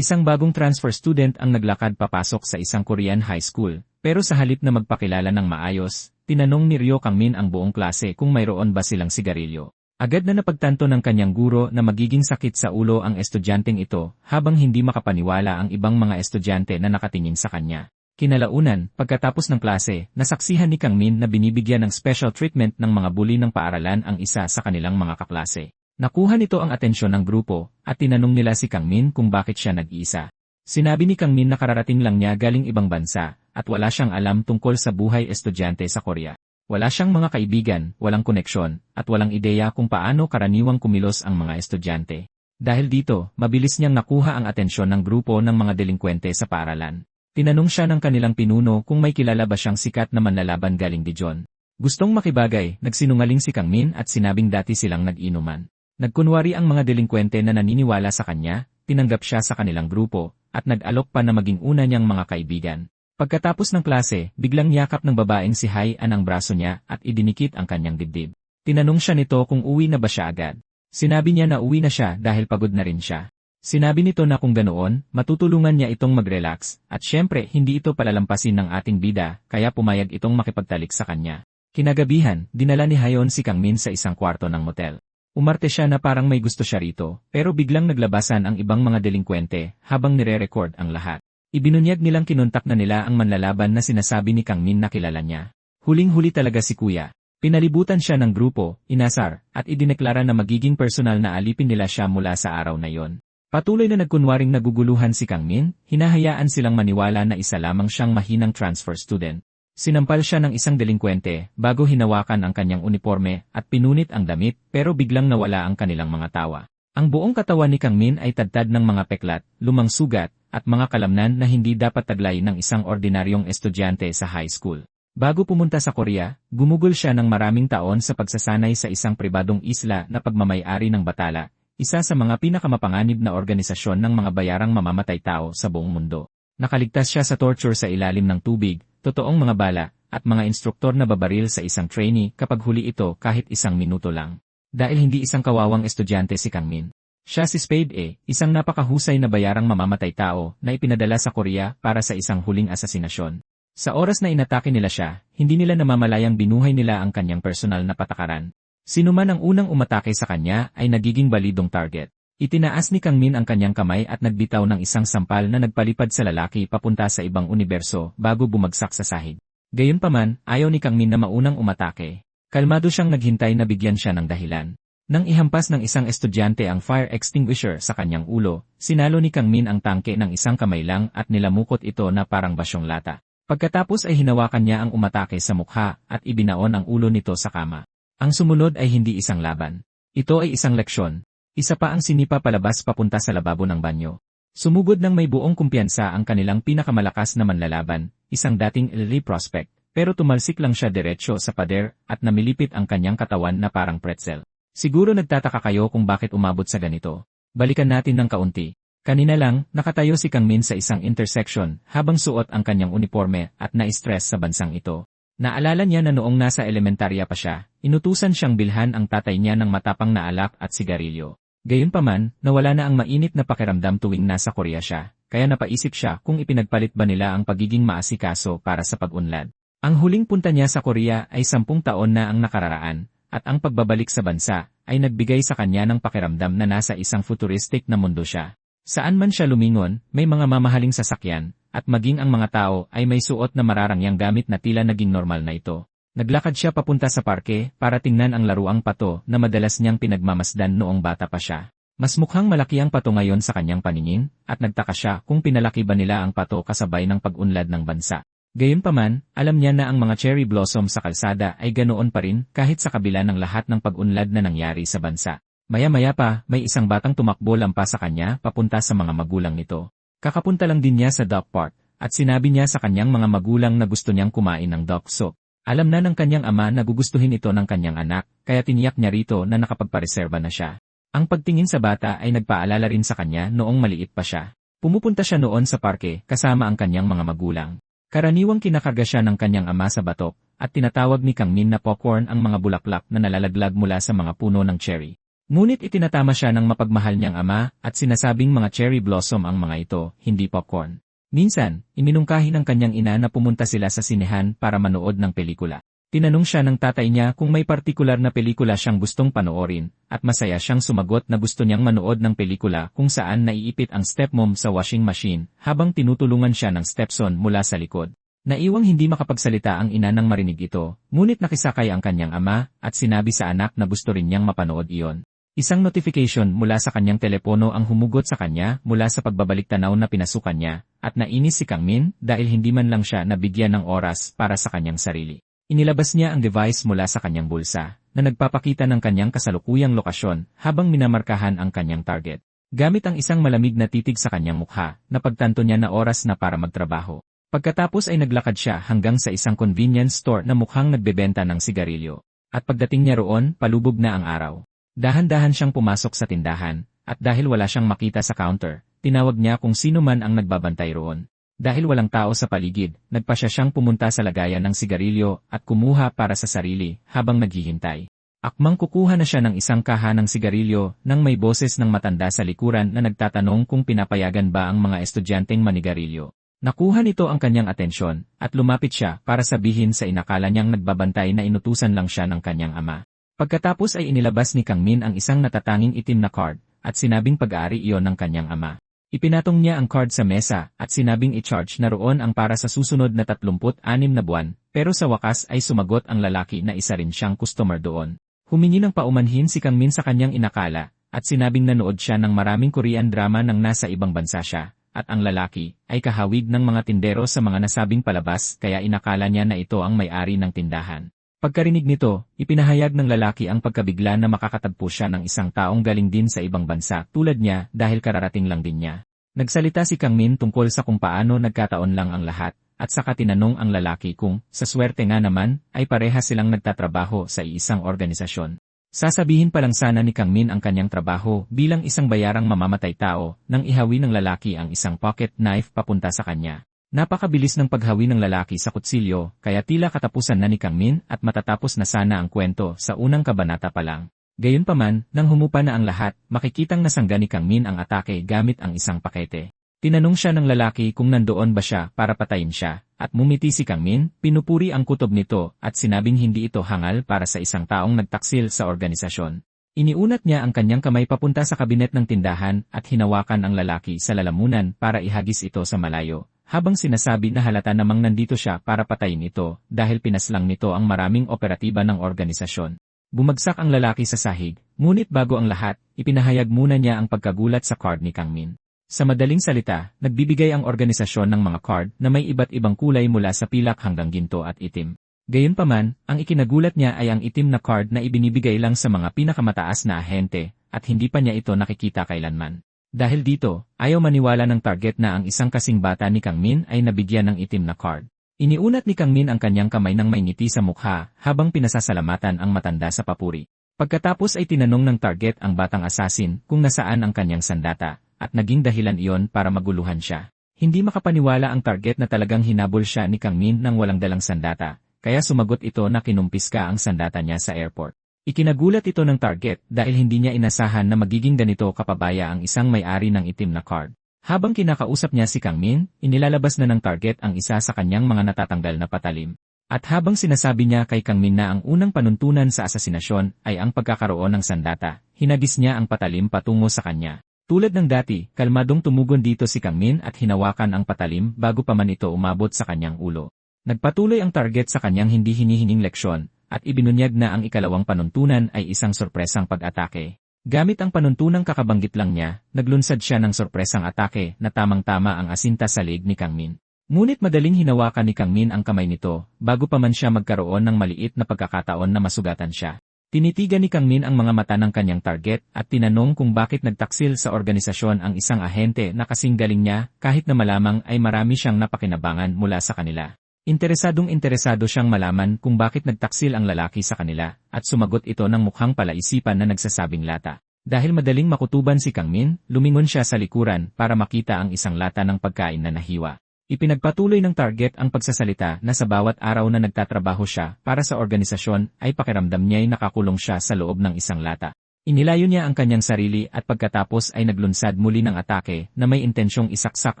Isang bagong transfer student ang naglakad papasok sa isang Korean high school, pero sa halip na magpakilala ng maayos, tinanong ni Ryo Kangmin ang buong klase kung mayroon ba silang sigarilyo. Agad na napagtanto ng kanyang guro na magiging sakit sa ulo ang estudyanteng ito, habang hindi makapaniwala ang ibang mga estudyante na nakatingin sa kanya. Kinalaunan, pagkatapos ng klase, nasaksihan ni Kangmin na binibigyan ng special treatment ng mga bully ng paaralan ang isa sa kanilang mga kaklase. Nakuha nito ang atensyon ng grupo, at tinanong nila si Kangmin kung bakit siya nag-iisa. Sinabi ni Kangmin na kararating lang niya galing ibang bansa, at wala siyang alam tungkol sa buhay estudyante sa Korea. Wala siyang mga kaibigan, walang koneksyon, at walang ideya kung paano karaniwang kumilos ang mga estudyante. Dahil dito, mabilis niyang nakuha ang atensyon ng grupo ng mga delinkwente sa paaralan. Tinanong siya ng kanilang pinuno kung may kilala ba siyang sikat na manlalaban galing Dijon. Gustong makibagay, nagsinungaling si Kangmin at sinabing dati silang nag-inuman. Nagkunwari ang mga delinkwente na naniniwala sa kanya, tinanggap siya sa kanilang grupo, at nag-alok pa na maging una niyang mga kaibigan. Pagkatapos ng klase, biglang yakap ng babaeng si Hai-an ang braso niya at idinikit ang kanyang dibdib. Tinanong siya nito kung uwi na ba siya agad. Sinabi niya na uwi na siya dahil pagod na rin siya. Sinabi nito na kung ganoon, matutulungan niya itong mag-relax, at syempre hindi ito palalampasin ng ating bida, kaya pumayag itong makipagtalik sa kanya. Kinagabihan, dinala ni Hayon si Kangmin sa isang kwarto ng motel. Umarte siya na parang may gusto siya rito, pero biglang naglabasan ang ibang mga delinkwente habang nire-record ang lahat. Ibinunyag nilang kinontak na nila ang manlalaban na sinasabi ni Kangmin na kilala niya. Huling-huli talaga si Kuya. Pinalibutan siya ng grupo, inasar, at idineklara na magiging personal na alipin nila siya mula sa araw na yon. Patuloy na nagkunwaring naguguluhan si Kangmin, hinahayaan silang maniwala na isa lamang siyang mahinang transfer student. Sinampal siya ng isang delinkwente bago hinawakan ang kanyang uniforme at pinunit ang damit pero biglang nawala ang kanilang mga tawa. Ang buong katawan ni Kangmin ay tadtad ng mga peklat, lumang sugat, at mga kalamnan na hindi dapat taglay ng isang ordinaryong estudyante sa high school. Bago pumunta sa Korea, gumugol siya ng maraming taon sa pagsasanay sa isang pribadong isla na pagmamay-ari ng Batala, isa sa mga pinakamapanganib na organisasyon ng mga bayarang mamamatay tao sa buong mundo. Nakaligtas siya sa torture sa ilalim ng tubig, totoong mga bala, at mga instruktor na babaril sa isang trainee kapag huli ito kahit isang minuto lang. Dahil hindi isang kawawang estudyante si Kangmin. Siya si Spade A, isang napakahusay na bayarang mamamatay tao na ipinadala sa Korea para sa isang huling asasinasyon. Sa oras na inatake nila siya, hindi nila namamalayang binuhay nila ang kanyang personal na patakaran. Sino man ang unang umatake sa kanya ay nagiging balidong target. Itinaas ni Kangmin ang kanyang kamay at nagbitaw ng isang sampal na nagpalipad sa lalaki papunta sa ibang universo bago bumagsak sa sahig. Gayunpaman, ayaw ni Kangmin na maunang umatake. Kalmado siyang naghintay na bigyan siya ng dahilan. Nang ihampas ng isang estudyante ang fire extinguisher sa kanyang ulo, sinalo ni Kangmin ang tangke ng isang kamay lang at nilamukot ito na parang basyong lata. Pagkatapos ay hinawakan niya ang umatake sa mukha at ibinaon ang ulo nito sa kama. Ang sumunod ay hindi isang laban. Ito ay isang leksyon. Isa pa ang sinipa palabas papunta sa lababo ng banyo. Sumugod ng may buong kumpiyansa ang kanilang pinakamalakas na manlalaban, isang dating elite prospect, pero tumalsik lang siya diretsyo sa pader at namilipit ang kanyang katawan na parang pretzel. Siguro nagtataka kayo kung bakit umabot sa ganito. Balikan natin ng kaunti. Kanina lang, nakatayo si Kangmin sa isang intersection habang suot ang kanyang uniforme at na-stress sa bansang ito. Naalala niya na noong nasa elementarya pa siya, inutusan siyang bilhan ang tatay niya ng matapang na alak at sigarilyo. Gayunpaman, nawala na ang mainit na pakiramdam tuwing nasa Korea siya, kaya napaisip siya kung ipinagpalit ba nila ang pagiging maasikaso para sa pag-unlad. Ang huling punta niya sa Korea ay 10 taon na ang nakararaan. At ang pagbabalik sa bansa ay nagbigay sa kanya ng pakiramdam na nasa isang futuristic na mundo siya. Saan man siya lumingon, may mga mamahaling sasakyan, at maging ang mga tao ay may suot na mararangyang gamit na tila naging normal na ito. Naglakad siya papunta sa parke para tingnan ang laruang pato na madalas niyang pinagmamasdan noong bata pa siya. Mas mukhang malaki ang pato ngayon sa kanyang paningin, at nagtaka siya kung pinalaki ba nila ang pato kasabay ng pag-unlad ng bansa. Gayunpaman, alam niya na ang mga cherry blossom sa kalsada ay ganoon pa rin kahit sa kabila ng lahat ng pag-unlad na nangyari sa bansa. Maya-maya pa, may isang batang tumakbo lampas sa kanya papunta sa mga magulang nito. Kakapunta lang din niya sa duck park, at sinabi niya sa kanyang mga magulang na gusto niyang kumain ng duck soup. Alam na ng kanyang ama na gugustuhin ito ng kanyang anak, kaya tiniyak niya rito na nakapagpareserba na siya. Ang pagtingin sa bata ay nagpaalala rin sa kanya noong maliit pa siya. Pumupunta siya noon sa parke kasama ang kanyang mga magulang. Karaniwang kinakarga siya ng kanyang ama sa batok, at tinatawag ni Kangmin na popcorn ang mga bulaklak na nalalaglag mula sa mga puno ng cherry. Ngunit itinatama siya ng mapagmahal niyang ama at sinasabing mga cherry blossom ang mga ito, hindi popcorn. Minsan, iminungkahi ng kanyang ina na pumunta sila sa sinehan para manood ng pelikula. Tinanong siya ng tatay niya kung may partikular na pelikula siyang gustong panoorin, at masaya siyang sumagot na gusto niyang manood ng pelikula kung saan naiipit ang stepmom sa washing machine habang tinutulungan siya ng stepson mula sa likod. Naiwang hindi makapagsalita ang ina nang marinig ito, ngunit nakisakay ang kanyang ama at sinabi sa anak na gusto rin niyang mapanood iyon. Isang notification mula sa kanyang telepono ang humugot sa kanya mula sa pagbabalik-tanaw na pinasukan niya, at nainis si Kang Min dahil hindi man lang siya nabigyan ng oras para sa kanyang sarili. Inilabas niya ang device mula sa kanyang bulsa, na nagpapakita ng kanyang kasalukuyang lokasyon habang minamarkahan ang kanyang target. Gamit ang isang malamig na titig sa kanyang mukha, napagtanto niya na oras na para magtrabaho. Pagkatapos ay naglakad siya hanggang sa isang convenience store na mukhang nagbebenta ng sigarilyo. At pagdating niya roon, palubog na ang araw. Dahan-dahan siyang pumasok sa tindahan, at dahil wala siyang makita sa counter, tinawag niya kung sino man ang nagbabantay roon. Dahil walang tao sa paligid, nagpasya siyang pumunta sa lagayan ng sigarilyo at kumuha para sa sarili habang naghihintay. Akmang kukuha na siya ng isang kaha ng sigarilyo nang may boses ng matanda sa likuran na nagtatanong kung pinapayagan ba ang mga estudyanteng manigarilyo. Nakuha nito ang kanyang atensyon at lumapit siya para sabihin sa inakala niyang nagbabantay na inutusan lang siya ng kanyang ama. Pagkatapos ay inilabas ni Kang Min ang isang natatanging itim na card at sinabing pag-aari iyon ng kanyang ama. Ipinatong niya ang card sa mesa at sinabing i-charge na roon ang para sa susunod na 36 na buwan, pero sa wakas ay sumagot ang lalaki na isa rin siyang customer doon. Humingi ng paumanhin si Kang Min sa kanyang inakala at sinabing nanood siya ng maraming Korean drama nang nasa ibang bansa siya, at ang lalaki ay kahawig ng mga tindero sa mga nasabing palabas kaya inakala niya na ito ang may-ari ng tindahan. Pagkarinig nito, ipinahayag ng lalaki ang pagkabigla na makakatagpo siya ng isang taong galing din sa ibang bansa tulad niya dahil kararating lang din niya. Nagsalita si Kang Min tungkol sa kung paano nagkataon lang ang lahat, at saka tinanong ang lalaki kung, sa swerte nga naman, ay pareha silang nagtatrabaho sa iisang organisasyon. Sasabihin pa lang sana ni Kang Min ang kanyang trabaho bilang isang bayarang mamamatay tao nang ihawi ng lalaki ang isang pocket knife papunta sa kanya. Napakabilis ng paghawi ng lalaki sa kutsilyo, kaya tila katapusan na ni Kang Min at matatapos na sana ang kwento sa unang kabanata pa lang. Gayunpaman, nang humupa na ang lahat, makikitang nasangga ni Kang Min ang atake gamit ang isang pakete. Tinanong siya ng lalaki kung nandoon ba siya para patayin siya, at mumiti si Kang Min, pinupuri ang kutob nito at sinabing hindi ito hangal para sa isang taong nagtaksil sa organisasyon. Iniunat niya ang kanyang kamay papunta sa kabinet ng tindahan at hinawakan ang lalaki sa lalamunan para ihagis ito sa malayo. Habang sinasabi na halata namang nandito siya para patayin ito dahil pinaslang nito ang maraming operatiba ng organisasyon. Bumagsak ang lalaki sa sahig, ngunit bago ang lahat, ipinahayag muna niya ang pagkagulat sa card ni Kang Min. Sa madaling salita, nagbibigay ang organisasyon ng mga card na may iba't ibang kulay mula sa pilak hanggang ginto at itim. Gayunpaman, ang ikinagulat niya ay ang itim na card na ibinibigay lang sa mga pinakamataas na ahente at hindi pa niya ito nakikita kailanman. Dahil dito, ayaw maniwala ng target na ang isang kasing bata ni Kang Min ay nabigyan ng itim na card. Iniunat ni Kang Min ang kanyang kamay ng may ngiti sa mukha habang pinasasalamatan ang matanda sa papuri. Pagkatapos ay tinanong ng target ang batang assassin kung nasaan ang kanyang sandata, at naging dahilan iyon para maguluhan siya. Hindi makapaniwala ang target na talagang hinabol siya ni Kang Min nang walang dalang sandata, kaya sumagot ito na kinumpiska ang sandata niya sa airport. Ikinagulat ito ng target dahil hindi niya inasahan na magiging ganito kapabaya ang isang may-ari ng itim na card. Habang kinakausap niya si Kang Min, inilalabas na ng target ang isa sa kanyang mga natatanggal na patalim. At habang sinasabi niya kay Kang Min na ang unang panuntunan sa asasinasyon ay ang pagkakaroon ng sandata, hinagis niya ang patalim patungo sa kanya. Tulad ng dati, kalmadong tumugon dito si Kang Min at hinawakan ang patalim bago pa man ito umabot sa kanyang ulo. Nagpatuloy ang target sa kanyang hindi hinihinging leksyon, at ibinunyag na ang ikalawang panuntunan ay isang sorpresang pag-atake. Gamit ang panuntunang kakabanggit lang niya, naglunsad siya ng sorpresang atake na tamang-tama ang asinta sa leg ni Kang Min. Ngunit madaling hinawakan ni Kang Min ang kamay nito, bago pa man siya magkaroon ng maliit na pagkakataon na masugatan siya. Tinitigan ni Kang Min ang mga mata ng kanyang target at tinanong kung bakit nagtaksil sa organisasyon ang isang ahente na kasing galing niya kahit na malamang ay marami siyang napakinabangan mula sa kanila. Interesado siyang malaman kung bakit nagtaksil ang lalaki sa kanila, at sumagot ito ng mukhang palaisipan na nagsasabing lata. Dahil madaling makutuban si Kang Min, lumingon siya sa likuran para makita ang isang lata ng pagkain na nahiwa. Ipinagpatuloy ng target ang pagsasalita na sa bawat araw na nagtatrabaho siya para sa organisasyon ay pakiramdam niya'y nakakulong siya sa loob ng isang lata. Inilayo niya ang kanyang sarili at pagkatapos ay naglunsad muli ng atake na may intensyong isaksak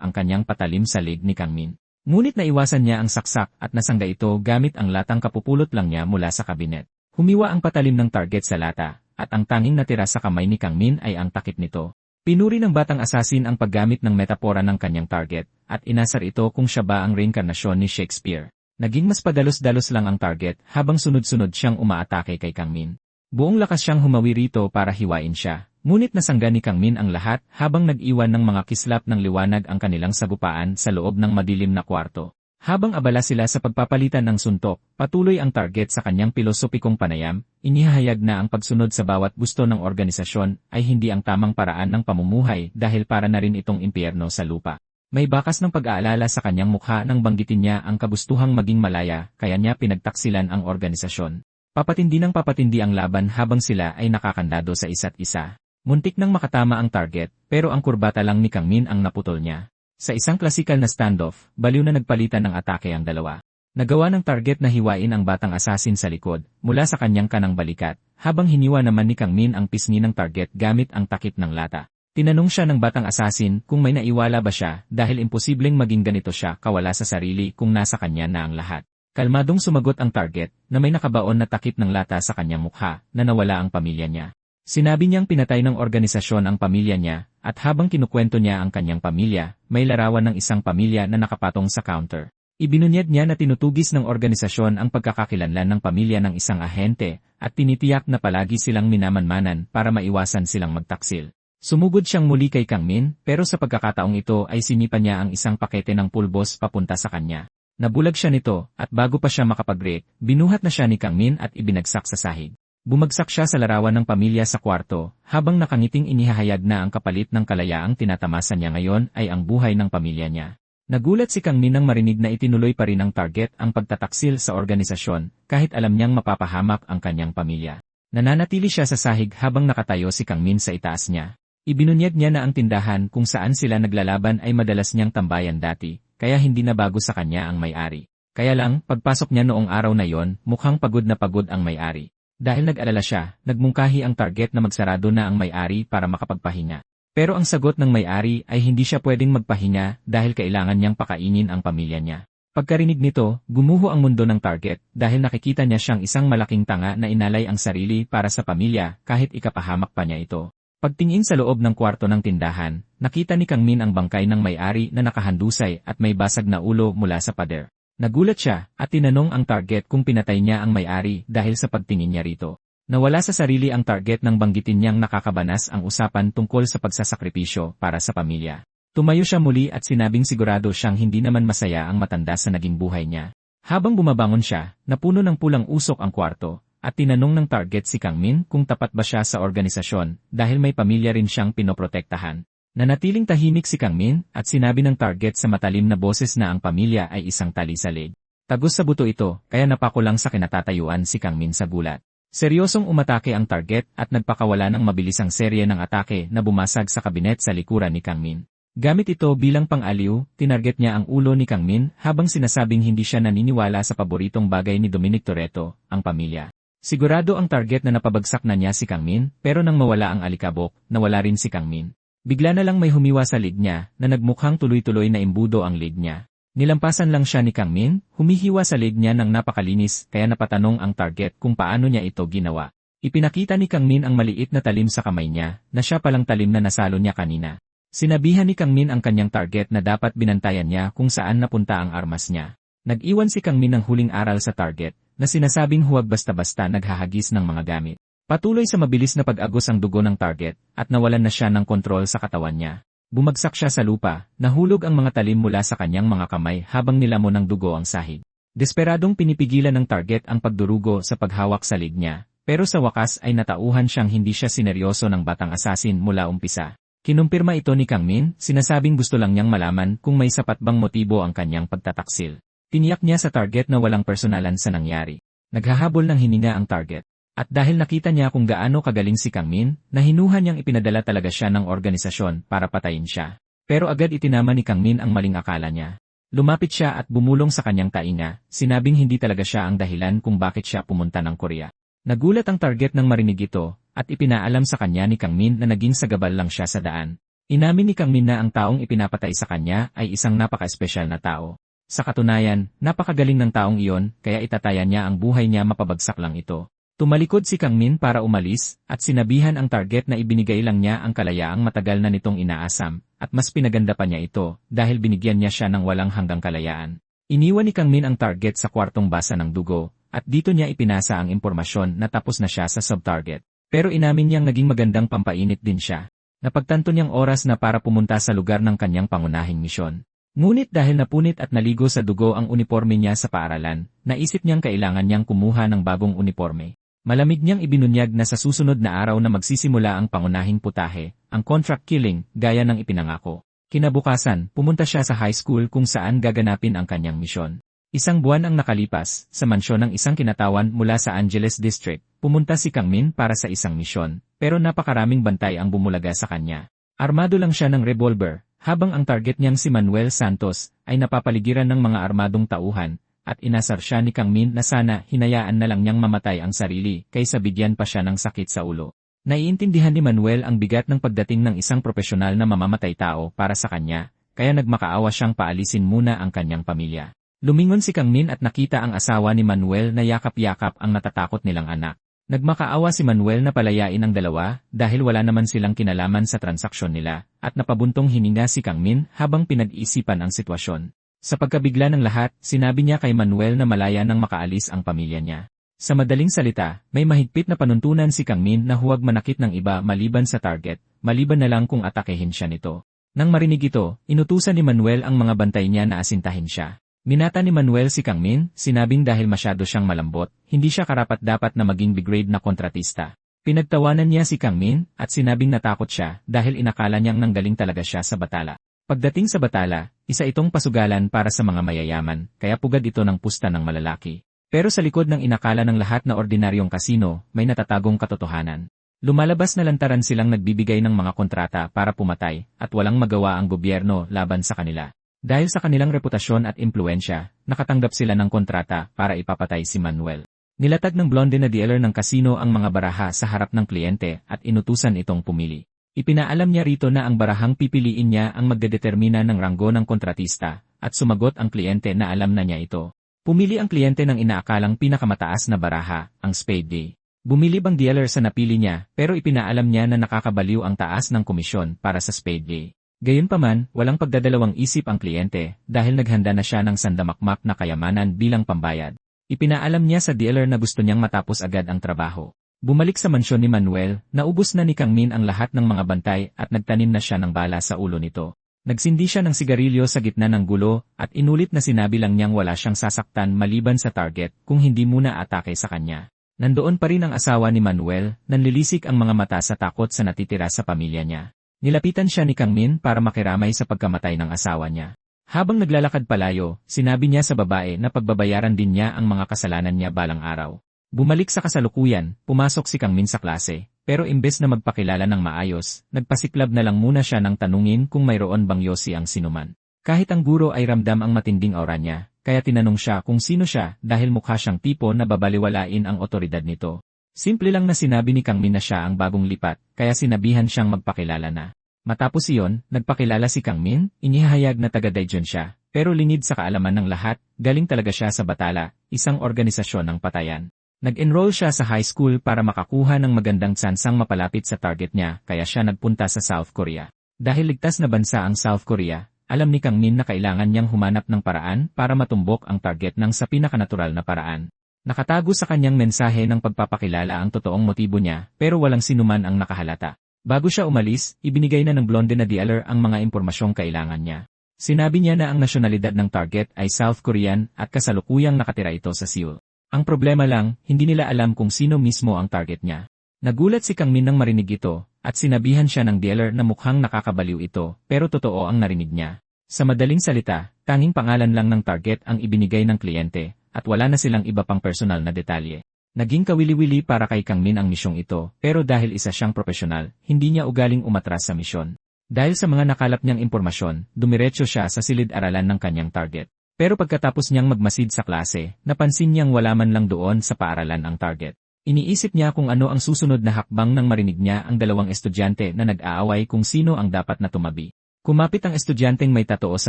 ang kanyang patalim sa leg ni Kang Min. Ngunit naiwasan niya ang saksak at nasangga ito gamit ang latang kapupulot lang niya mula sa kabinet. Humiwa ang patalim ng target sa lata, at ang tanging natira sa kamay ni Kang Min ay ang takip nito. Pinuri ng batang asasin ang paggamit ng metapora ng kanyang target, at inasar ito kung siya ba ang reinkarnasyon ni Shakespeare. Naging mas padalos-dalos lang ang target habang sunod-sunod siyang umaatake kay Kang Min. Buong lakas siyang humawi rito para hiwain siya, ngunit nasangga ni Kang Min ang lahat habang nag-iwan ng mga kislap ng liwanag ang kanilang sagupaan sa loob ng madilim na kwarto. Habang abala sila sa pagpapalitan ng suntok, patuloy ang target sa kanyang pilosopikong panayam, inihahayag na ang pagsunod sa bawat gusto ng organisasyon ay hindi ang tamang paraan ng pamumuhay dahil para na rin itong impyerno sa lupa. May bakas ng pag-aalala sa kanyang mukha nang banggitin niya ang kagustuhang maging malaya kaya niya pinagtaksilan ang organisasyon. Papatindi ng papatindi ang laban habang sila ay nakakandado sa isa't isa. Muntik nang makatama ang target, pero ang kurbata lang ni Kang Min ang naputol niya. Sa isang klasikal na standoff, baliw na nagpalitan ng atake ang dalawa. Nagawa ng target na hiwain ang batang asasin sa likod, mula sa kanyang kanang balikat, habang hiniwa naman ni Kang Min ang pisngi ng target gamit ang takip ng lata. Tinanong siya ng batang asasin kung may naiwala ba siya dahil imposibleng maging ganito siya kawala sa sarili kung nasa kanya na ang lahat. Kalmadong sumagot ang target na may nakabaon na takip ng lata sa kanyang mukha na nawala ang pamilya niya. Sinabi niyang pinatay ng organisasyon ang pamilya niya at habang kinukwento niya ang kanyang pamilya, may larawan ng isang pamilya na nakapatong sa counter. Ibinunyad niya na tinutugis ng organisasyon ang pagkakakilanlan ng pamilya ng isang ahente at tinitiyak na palagi silang minamanmanan para maiwasan silang magtaksil. Sumugod siyang muli kay Kang Min pero sa pagkakataong ito ay sinipa niya ang isang pakete ng pulbos papunta sa kanya. Nabulag siya nito, at bago pa siya makapag-break, binuhat na siya ni Kang Min at ibinagsak sa sahig. Bumagsak siya sa larawan ng pamilya sa kwarto, habang nakangiting inihahayag na ang kapalit ng kalayaang tinatamasa niya ngayon ay ang buhay ng pamilya niya. Nagulat si Kang Min nang marinig na itinuloy pa rin ng target ang pagtataksil sa organisasyon, kahit alam niyang mapapahamak ang kanyang pamilya. Nananatili siya sa sahig habang nakatayo si Kang Min sa itaas niya. Ibinunyad niya na ang tindahan kung saan sila naglalaban ay madalas niyang tambayan dati. Kaya hindi na bago sa kanya ang may-ari. Kaya lang, pagpasok niya noong araw na yon, mukhang pagod na pagod ang may-ari. Dahil nag-alala siya, nagmungkahi ang target na magsarado na ang may-ari para makapagpahinga. Pero ang sagot ng may-ari ay hindi siya pwedeng magpahinga dahil kailangan niyang pakainin ang pamilya niya. Pagkarinig nito, gumuho ang mundo ng target dahil nakikita niya siyang isang malaking tanga na inalay ang sarili para sa pamilya kahit ikapahamak pa niya ito. Pagtingin sa loob ng kwarto ng tindahan, nakita ni Kang Min ang bangkay ng may-ari na nakahandusay at may basag na ulo mula sa pader. Nagulat siya at tinanong ang target kung pinatay niya ang may-ari dahil sa pagtingin niya rito. Nawala sa sarili ang target nang banggitin niyang nakakabanas ang usapan tungkol sa pagsasakripisyo para sa pamilya. Tumayo siya muli at sinabing sigurado siyang hindi naman masaya ang matanda sa naging buhay niya. Habang bumabangon siya, napuno ng pulang usok ang kwarto. At tinanong ng target si Kang Min kung tapat ba siya sa organisasyon dahil may pamilya rin siyang pinoprotektahan. Nanatiling tahimik si Kang Min at sinabi ng target sa matalim na boses na ang pamilya ay isang tali sa leg. Tagos sa buto ito kaya napako lang sa kinatatayuan si Kang Min sa gulat. Seryosong umatake ang target at nagpakawala ng mabilisang serye ng atake na bumasag sa kabinet sa likuran ni Kang Min. Gamit ito bilang pang-aliw, tinarget niya ang ulo ni Kang Min habang sinasabing hindi siya naniniwala sa paboritong bagay ni Dominic Toretto, ang pamilya. Sigurado ang target na napabagsak na niya si Kang Min, pero nang mawala ang alikabok, nawala rin si Kang Min. Bigla na lang may humiwa sa leg niya, na nagmukhang tuloy-tuloy na imbudo ang leg niya. Nilampasan lang siya ni Kang Min, humihiwa sa leg niya ng napakalinis, kaya napatanong ang target kung paano niya ito ginawa. Ipinakita ni Kang Min ang maliit na talim sa kamay niya, na siya palang talim na nasalo niya kanina. Sinabihan ni Kang Min ang kanyang target na dapat binantayan niya kung saan napunta ang armas niya. Nag-iwan si Kang Min ng huling aral sa target, na sinasabing huwag basta-basta naghahagis ng mga gamit. Patuloy sa mabilis na pag-agos ang dugo ng target, at nawalan na siya ng kontrol sa katawan niya. Bumagsak siya sa lupa, nahulog ang mga talim mula sa kanyang mga kamay habang nilamon ng dugo ang sahig. Desperadong pinipigilan ng target ang pagdurugo sa paghawak sa leg niya, pero sa wakas ay natauhan siyang hindi siya sineryoso ng batang asasin mula umpisa. Kinumpirma ito ni Kang Min, sinasabing gusto lang niyang malaman kung may sapat bang motibo ang kanyang pagtataksil. Tiniyak niya sa target na walang personalan sa nangyari. Naghahabol ng hininga ang target. At dahil nakita niya kung gaano kagaling si Kang Min, nahinuhan niyang ipinadala talaga siya ng organisasyon para patayin siya. Pero agad itinama ni Kang Min ang maling akala niya. Lumapit siya at bumulong sa kanyang tainga, sinabing hindi talaga siya ang dahilan kung bakit siya pumunta ng Korea. Nagulat ang target nang marinig ito, at ipinaalam sa kanya ni Kang Min na naging sagabal lang siya sa daan. Inamin ni Kang Min na ang taong ipinapatay sa kanya ay isang napaka-espesyal na tao. Sa katunayan, napakagaling ng taong iyon, kaya itataya niya ang buhay niya mapabagsak lang ito. Tumalikod si Kang Min para umalis, at sinabihan ang target na ibinigay lang niya ang kalayaang matagal na nitong inaasam, at mas pinaganda pa niya ito, dahil binigyan niya siya ng walang hanggang kalayaan. Iniwan ni Kang Min ang target sa kwartong basa ng dugo, at dito niya ipinasa ang impormasyon na tapos na siya sa sub-target. Pero inamin niyang naging magandang pampainit din siya. Napagtanto niyang oras na para pumunta sa lugar ng kanyang pangunahing misyon. Ngunit dahil napunit at naligo sa dugo ang uniforme niya sa paaralan, naisip niyang kailangan niyang kumuha ng bagong uniforme. Malamig niyang ibinunyag na sa susunod na araw na magsisimula ang pangunahing putahe, ang contract killing, gaya ng ipinangako. Kinabukasan, pumunta siya sa high school kung saan gaganapin ang kanyang misyon. Isang buwan ang nakalipas, sa mansyon ng isang kinatawan mula sa Angeles District, pumunta si Kang Min para sa isang misyon, pero napakaraming bantay ang bumulaga sa kanya. Armado lang siya ng revolver, habang ang target niyang si Manuel Santos ay napapaligiran ng mga armadong tauhan, at inasar siya ni Kang Min na sana hinayaan na lang niyang mamatay ang sarili kaysa bigyan pa siya ng sakit sa ulo. Naiintindihan ni Manuel ang bigat ng pagdating ng isang profesional na mamamatay tao para sa kanya, kaya nagmakaawa siyang paalisin muna ang kanyang pamilya. Lumingon si Kang Min at nakita ang asawa ni Manuel na yakap-yakap ang natatakot nilang anak. Nagmakaawa si Manuel na palayain ang dalawa dahil wala naman silang kinalaman sa transaksyon nila, at napabuntong hininga si Kang Min habang pinag-iisipan ang sitwasyon. Sa pagkabigla ng lahat, sinabi niya kay Manuel na malaya nang makaalis ang pamilya niya. Sa madaling salita, may mahigpit na panuntunan si Kang Min na huwag manakit ng iba maliban sa target, maliban na lang kung atakehin siya nito. Nang marinig ito, inutusan ni Manuel ang mga bantay niya na asintahin siya. Minata ni Manuel si Kang Min, sinabing dahil masyado siyang malambot, hindi siya karapat-dapat na maging B-grade na kontratista. Pinagtawanan niya si Kang Min, at sinabing natakot siya dahil inakala niyang nanggaling talaga siya sa batala. Pagdating sa batala, isa itong pasugalan para sa mga mayayaman, kaya pugad ito ng pusta ng malalaki. Pero sa likod ng inakala ng lahat na ordinaryong kasino, may natatagong katotohanan. Lumalabas na lantaran silang nagbibigay ng mga kontrata para pumatay, at walang magawa ang gobyerno laban sa kanila. Dahil sa kanilang reputasyon at impluensya, nakatanggap sila ng kontrata para ipapatay si Manuel. Nilatag ng blonde na dealer ng kasino ang mga baraha sa harap ng kliyente at inutusan itong pumili. Ipinaalam niya rito na ang barahang pipiliin niya ang magdedetermina ng ranggo ng kontratista, at sumagot ang kliyente na alam na niya ito. Pumili ang kliyente ng inaakalang pinakamataas na baraha, ang spade day. Bumilib ang dealer sa napili niya, pero ipinaalam niya na nakakabaliw ang taas ng komisyon para sa spade day. Gayunpaman, walang pagdadalawang isip ang kliyente, dahil naghanda na siya ng sandamakmak na kayamanan bilang pambayad. Ipinaalam niya sa dealer na gusto niyang matapos agad ang trabaho. Bumalik sa mansyon ni Manuel, naubos na ni Kang Min ang lahat ng mga bantay at nagtanim na siya ng bala sa ulo nito. Nagsindi siya ng sigarilyo sa gitna ng gulo at inulit na sinabi lang niyang wala siyang sasaktan maliban sa target kung hindi muna atake sa kanya. Nandoon pa rin ang asawa ni Manuel, nanlilisik ang mga mata sa takot sa natitira sa pamilya niya. Nilapitan siya ni Kang Min para makiramay sa pagkamatay ng asawa niya. Habang naglalakad palayo, sinabi niya sa babae na pagbabayaran din niya ang mga kasalanan niya balang araw. Bumalik sa kasalukuyan, pumasok si Kang Min sa klase, pero imbes na magpakilala ng maayos, nagpasiklab na lang muna siya ng tanungin kung mayroon bang yosi ang sinuman. Kahit ang guro ay ramdam ang matinding aura niya, kaya tinanong siya kung sino siya dahil mukha siyang tipo na babaliwalain ang otoridad nito. Simple lang na sinabi ni Kang Min na siya ang bagong lipat, kaya sinabihan siyang magpakilala na. Matapos iyon, nagpakilala si Kang Min, inihahayag na taga-Daejeon siya, pero lingid sa kaalaman ng lahat, galing talaga siya sa Batala, isang organisasyon ng patayan. Nag-enroll siya sa high school para makakuha ng magandang tsansang mapalapit sa target niya, kaya siya nagpunta sa South Korea. Dahil ligtas na bansa ang South Korea, alam ni Kang Min na kailangan niyang humanap ng paraan para matumbok ang target ng sa pinakanatural na paraan. Nakatago sa kanyang mensahe ng pagpapakilala ang totoong motibo niya, pero walang sinuman ang nakahalata. Bago siya umalis, ibinigay na ng blonde na dealer ang mga impormasyong kailangan niya. Sinabi niya na ang nasyonalidad ng target ay South Korean at kasalukuyang nakatira ito sa Seoul. Ang problema lang, hindi nila alam kung sino mismo ang target niya. Nagulat si Kang Min nang marinig ito, at sinabihan siya ng dealer na mukhang nakakabaliw ito, pero totoo ang narinig niya. Sa madaling salita, tanging pangalan lang ng target ang ibinigay ng kliyente, at wala na silang iba pang personal na detalye. Naging kawili-wili para kay Kang Min ang misyong ito, pero dahil isa siyang profesional, hindi niya ugaling umatras sa misyon. Dahil sa mga nakalap niyang impormasyon, dumiretso siya sa silid-aralan ng kanyang target. Pero pagkatapos niyang magmasid sa klase, napansin niyang wala man lang doon sa paaralan ang target. Iniisip niya kung ano ang susunod na hakbang nang marinig niya ang dalawang estudyante na nag-aaway kung sino ang dapat na tumabi. Kumapit ang estudyanteng may tatoo sa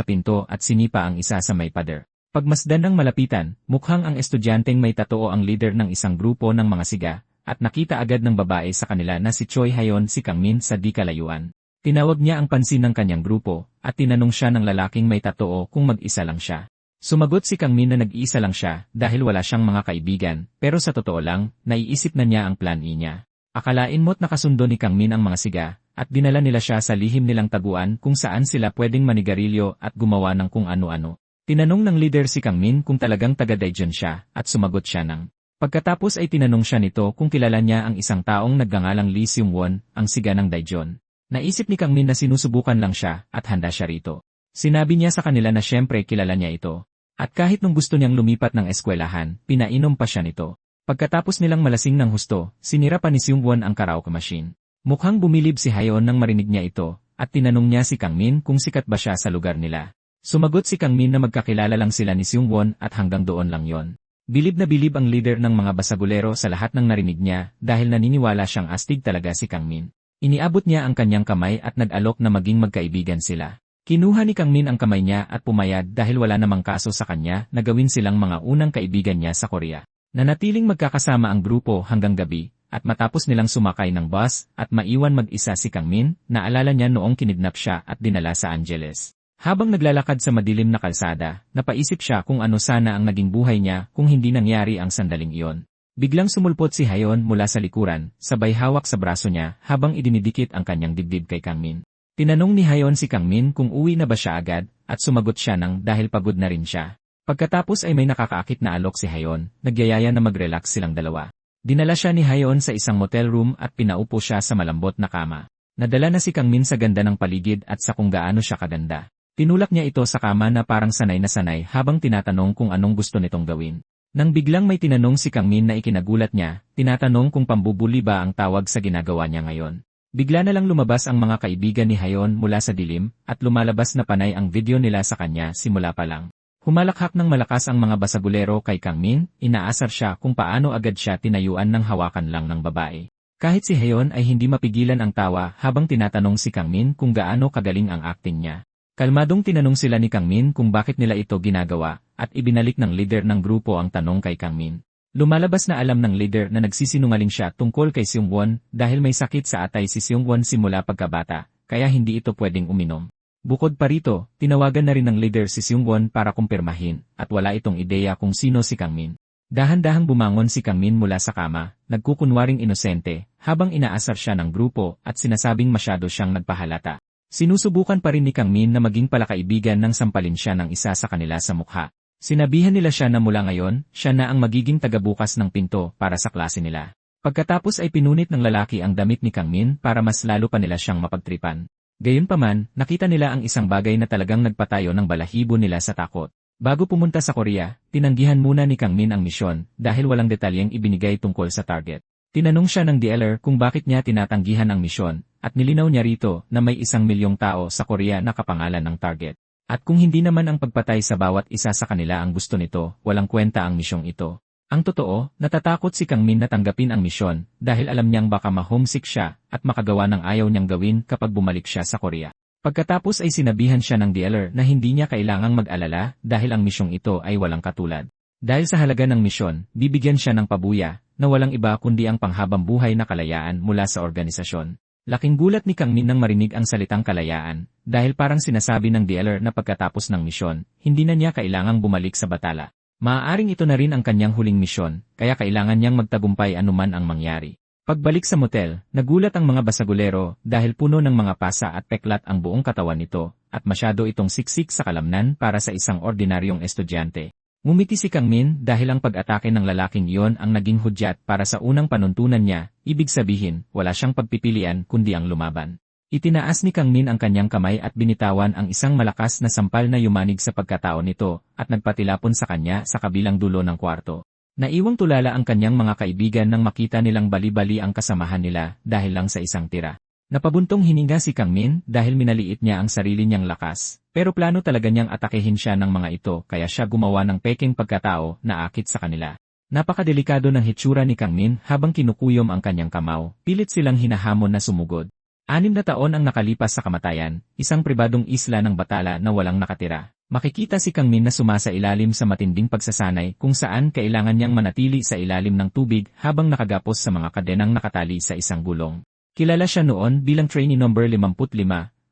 pinto at sinipa ang isa sa may pader. Pagmasdan ng malapitan, mukhang ang estudyanteng may tatoo ang leader ng isang grupo ng mga siga, at nakita agad ng babae sa kanila na si Choi Hayon si Kang Min sa di kalayuan. Tinawag niya ang pansin ng kanyang grupo, at tinanong siya ng lalaking may tatoo kung mag-isa lang siya. Sumagot si Kang Min na nag-iisa lang siya dahil wala siyang mga kaibigan, pero sa totoo lang, naiisip na niya ang plan E niya. Akalain mo't nakasundo ni Kang Min ang mga siga, at dinala nila siya sa lihim nilang taguan kung saan sila pwedeng manigarilyo at gumawa ng kung ano-ano. Tinanong ng leader si Kang Min kung talagang taga-Daejeon siya, at sumagot siya ng. Pagkatapos ay tinanong siya nito kung kilala niya ang isang taong nagngangalang Lee Seung-won, ang siga ng Daejeon. Naisip ni Kang Min na sinusubukan lang siya at handa siya rito. Sinabi niya sa kanila na syempre kilala niya ito. At kahit nung gusto niyang lumipat ng eskwelahan, pinainom pa siya nito. Pagkatapos nilang malasing ng husto, sinira pa ni Seung-won ang karaoke machine. Mukhang bumilib si Hayon nang marinig niya ito, at tinanong niya si Kang Min kung sikat ba siya sa lugar nila. Sumagot si Kang Min na magkakilala lang sila ni Seung-won at hanggang doon lang yon. Bilib na bilib ang leader ng mga basagulero sa lahat ng narinig niya dahil naniniwala siyang astig talaga si Kang Min. Iniabot niya ang kanyang kamay at nag-alok na maging magkaibigan sila. Kinuha ni Kang Min ang kamay niya at pumayad dahil wala namang kaso sa kanya na gawin silang mga unang kaibigan niya sa Korea. Nanatiling magkakasama ang grupo hanggang gabi, at matapos nilang sumakay ng bus at maiwan mag-isa si Kang Min, naalala niya noong kinidnap siya at dinala sa Angeles. Habang naglalakad sa madilim na kalsada, napaisip siya kung ano sana ang naging buhay niya kung hindi nangyari ang sandaling iyon. Biglang sumulpot si Hayon mula sa likuran, sabay hawak sa braso niya habang idinidikit ang kanyang dibdib kay Kang Min. Tinanong ni Hayon si Kang Min kung uwi na ba siya agad, at sumagot siya ng dahil pagod na rin siya. Pagkatapos ay may nakakaakit na alok si Hayon, nagyayaya na mag-relax silang dalawa. Dinala siya ni Hayon sa isang motel room at pinaupo siya sa malambot na kama. Nadala na si Kang Min sa ganda ng paligid at sa kung gaano siya kaganda. Tinulak niya ito sa kama na parang sanay na sanay habang tinatanong kung anong gusto nitong gawin. Nang biglang may tinanong si Kang Min na ikinagulat niya, tinatanong kung pambubuli ba ang tawag sa ginagawa niya ngayon. Bigla na lang lumabas ang mga kaibigan ni Hayon mula sa dilim, at lumalabas na panay ang video nila sa kanya simula pa lang. Humalakhak ng malakas ang mga basagulero kay Kang Min, inaasar siya kung paano agad siya tinayuan ng hawakan lang ng babae. Kahit si Hayon ay hindi mapigilan ang tawa habang tinatanong si Kang Min kung gaano kagaling ang acting niya. Kalmadong tinanong sila ni Kang Min kung bakit nila ito ginagawa, at ibinalik ng leader ng grupo ang tanong kay Kang Min. Lumalabas na alam ng leader na nagsisinungaling siya tungkol kay Seung-won dahil may sakit sa atay si Seung-won simula pagkabata, kaya hindi ito pwedeng uminom. Bukod pa rito, tinawagan na rin ng leader si Seung-won para kumpirmahin, at wala itong ideya kung sino si Kang Min. Dahan-dahang bumangon si Kang Min mula sa kama, nagkukunwaring inosente, habang inaasar siya ng grupo at sinasabing masyado siyang nagpahalata. Sinusubukan pa rin ni Kang Min na maging palakaibigan nang sampalin siya ng isa sa kanila sa mukha. Sinabihan nila siya na mula ngayon, siya na ang magiging tagabukas ng pinto para sa klase nila. Pagkatapos ay pinunit ng lalaki ang damit ni Kang Min para mas lalo pa nila siyang mapagtripan. Gayunpaman, nakita nila ang isang bagay na talagang nagpatayo ng balahibo nila sa takot. Bago pumunta sa Korea, tinanggihan muna ni Kang Min ang misyon dahil walang detalyeng ibinigay tungkol sa target. Tinanong siya ng DLR kung bakit niya tinatanggihan ang misyon, at nilinaw niya rito na may 1,000,000 tao sa Korea na kapangalan ng target. At kung hindi naman ang pagpatay sa bawat isa sa kanila ang gusto nito, walang kwenta ang misyong ito. Ang totoo, natatakot si Kang Min na tanggapin ang misyon dahil alam niyang baka ma-homesick siya at makagawa ng ayaw niyang gawin kapag bumalik siya sa Korea. Pagkatapos ay sinabihan siya ng DLR na hindi niya kailangang mag-alala dahil ang misyong ito ay walang katulad. Dahil sa halaga ng misyon, bibigyan siya ng pabuya na walang iba kundi ang panghabang buhay na kalayaan mula sa organisasyon. Laking gulat ni Kang Min nang marinig ang salitang kalayaan, dahil parang sinasabi ng DLR na pagkatapos ng misyon, hindi na niya kailangang bumalik sa batala. Maaaring ito na rin ang kanyang huling misyon, kaya kailangan niyang magtagumpay anuman ang mangyari. Pagbalik sa motel, nagulat ang mga basagulero dahil puno ng mga pasa at peklat ang buong katawan nito, at masyado itong siksik sa kalamnan para sa isang ordinaryong estudyante. Ngumiti si Kang Min dahil ang pag-atake ng lalaking iyon ang naging hudyat para sa unang panuntunan niya, ibig sabihin, wala siyang pagpipilian kundi ang lumaban. Itinaas ni Kang Min ang kanyang kamay at binitawan ang isang malakas na sampal na yumanig sa pagkatao nito at nagpatilapon sa kanya sa kabilang dulo ng kwarto. Naiwang tulala ang kanyang mga kaibigan nang makita nilang bali-bali ang kasamahan nila dahil lang sa isang tira. Napabuntong hininga si Kang Min dahil minaliit niya ang sarili niyang lakas, pero plano talaga niyang atakehin siya ng mga ito kaya siya gumawa ng peking pagkatao na akit sa kanila. Napakadelikado ng hitsura ni Kang Min habang kinukuyom ang kanyang kamao, pilit silang hinahamon na sumugod. 6 na taon ang nakalipas sa kamatayan, isang pribadong isla ng batala na walang nakatira. Makikita si Kang Min na sumasailalim sa matinding pagsasanay kung saan kailangan niyang manatili sa ilalim ng tubig habang nakagapos sa mga kadenang nakatali sa isang gulong. Kilala siya noon bilang trainee number 55,